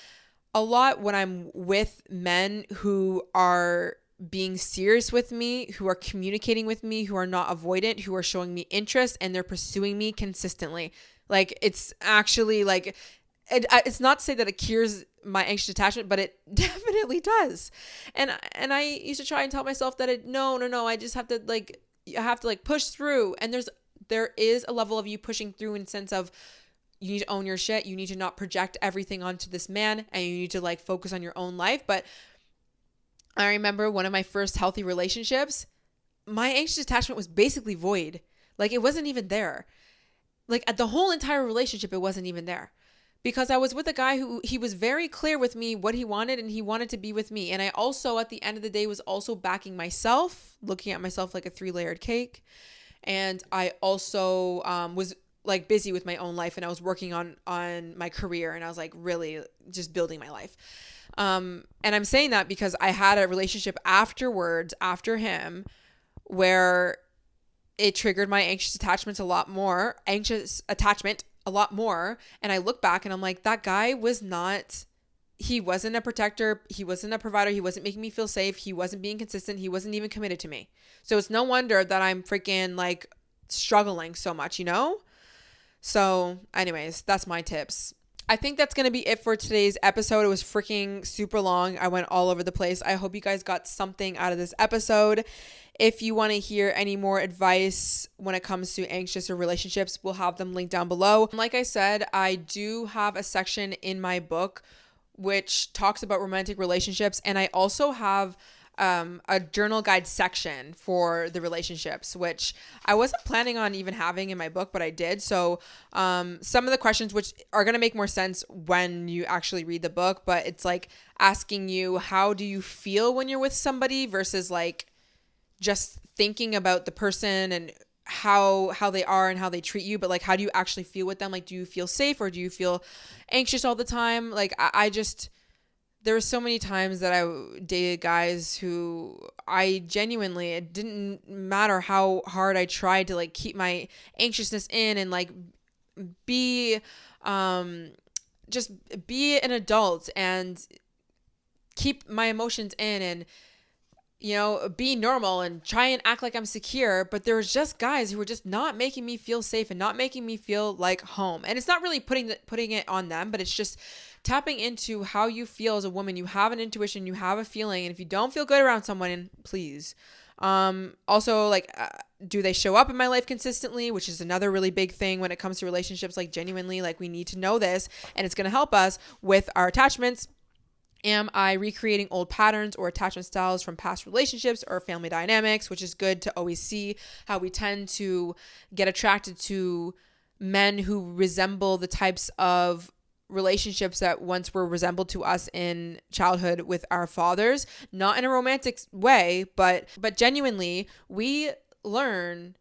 a lot when I'm with men who are being serious with me, who are communicating with me, who are not avoidant, who are showing me interest, and they're pursuing me consistently. Like it's actually like, it's not to say that it cures my anxious attachment, but it definitely does. And I used to try and tell myself that no, I just have to like push through. And there is a level of you pushing through in the sense of you need to own your shit. You need to not project everything onto this man, and you need to like focus on your own life. But I remember one of my first healthy relationships, my anxious attachment was basically void. Like it wasn't even there. Like at the whole entire relationship, it wasn't even there, because I was with a guy who he was very clear with me what he wanted, and he wanted to be with me. And I also, at the end of the day, was also backing myself, looking at myself like a 3-layered cake. And I also was like busy with my own life, and I was working on my career, and I was like really just building my life. And I'm saying that because I had a relationship afterwards, after him, where it triggered my anxious attachment a lot more a lot more. And I look back and I'm like, that guy he wasn't a protector. He wasn't a provider. He wasn't making me feel safe. He wasn't being consistent. He wasn't even committed to me. So it's no wonder that I'm freaking like struggling so much, you know? So anyways, that's my tips. I think that's going to be it for today's episode. It was freaking super long. I went all over the place. I hope you guys got something out of this episode. If you want to hear any more advice when it comes to anxious or relationships, we'll have them linked down below. Like I said, I do have a section in my book which talks about romantic relationships, and I also have a journal guide section for the relationships, which I wasn't planning on even having in my book, but I did. So some of the questions, which are going to make more sense when you actually read the book, but it's like asking you, how do you feel when you're with somebody versus like just thinking about the person and how they are and how they treat you, but like, how do you actually feel with them? Like, do you feel safe or do you feel anxious all the time? Like, there were so many times that I dated guys who I genuinely, it didn't matter how hard I tried to like keep my anxiousness in and like just be an adult and keep my emotions in and, you know, be normal and try and act like I'm secure. But there was just guys who were just not making me feel safe and not making me feel like home. And it's not really putting it on them, but it's just tapping into how you feel as a woman. You have an intuition, you have a feeling. And if you don't feel good around someone, please. Also, like, do they show up in my life consistently, which is another really big thing when it comes to relationships. Like, genuinely, like, we need to know this, and it's going to help us with our attachments. Am I recreating old patterns or attachment styles from past relationships or family dynamics, which is good to always see how we tend to get attracted to men who resemble the types of relationships that once were resembled to us in childhood with our fathers, not in a romantic way, but genuinely, we learn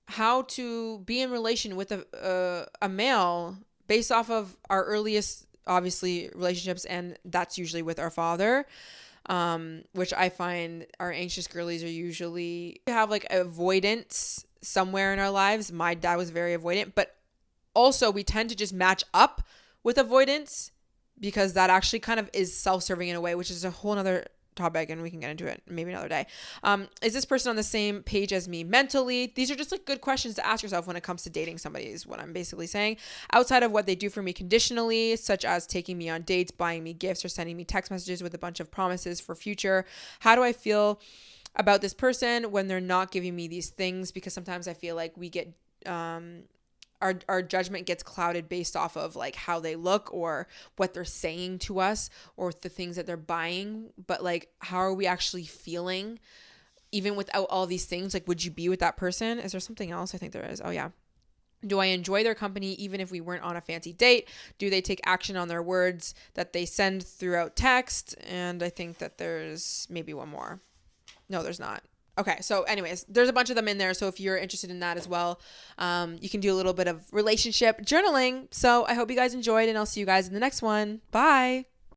how to be in relation with a male based off of our earliest, obviously, relationships, and that's usually with our father, which I find our anxious girlies are usually have like avoidance somewhere in our lives. My dad was very avoidant, but also we tend to just match up with avoidance because that actually kind of is self-serving in a way, which is a whole nother topic, and we can get into it maybe another day. Is this person on the same page as me mentally? These are just like good questions to ask yourself when it comes to dating somebody, is what I'm basically saying. Outside of what they do for me conditionally, such as taking me on dates, buying me gifts, or sending me text messages with a bunch of promises for future, how do I feel about this person when they're not giving me these things? Because sometimes I feel like we get our judgment gets clouded based off of like how they look or what they're saying to us or the things that they're buying. But like, how are we actually feeling even without all these things? Like, would you be with that person? Is there something else? I think there is. Oh yeah. Do I enjoy their company even if we weren't on a fancy date? Do they take action on their words that they send throughout text? And I think that there's maybe one more. No, there's not. Okay, so anyways, there's a bunch of them in there. So if you're interested in that as well, you can do a little bit of relationship journaling. So I hope you guys enjoyed, and I'll see you guys in the next one. Bye.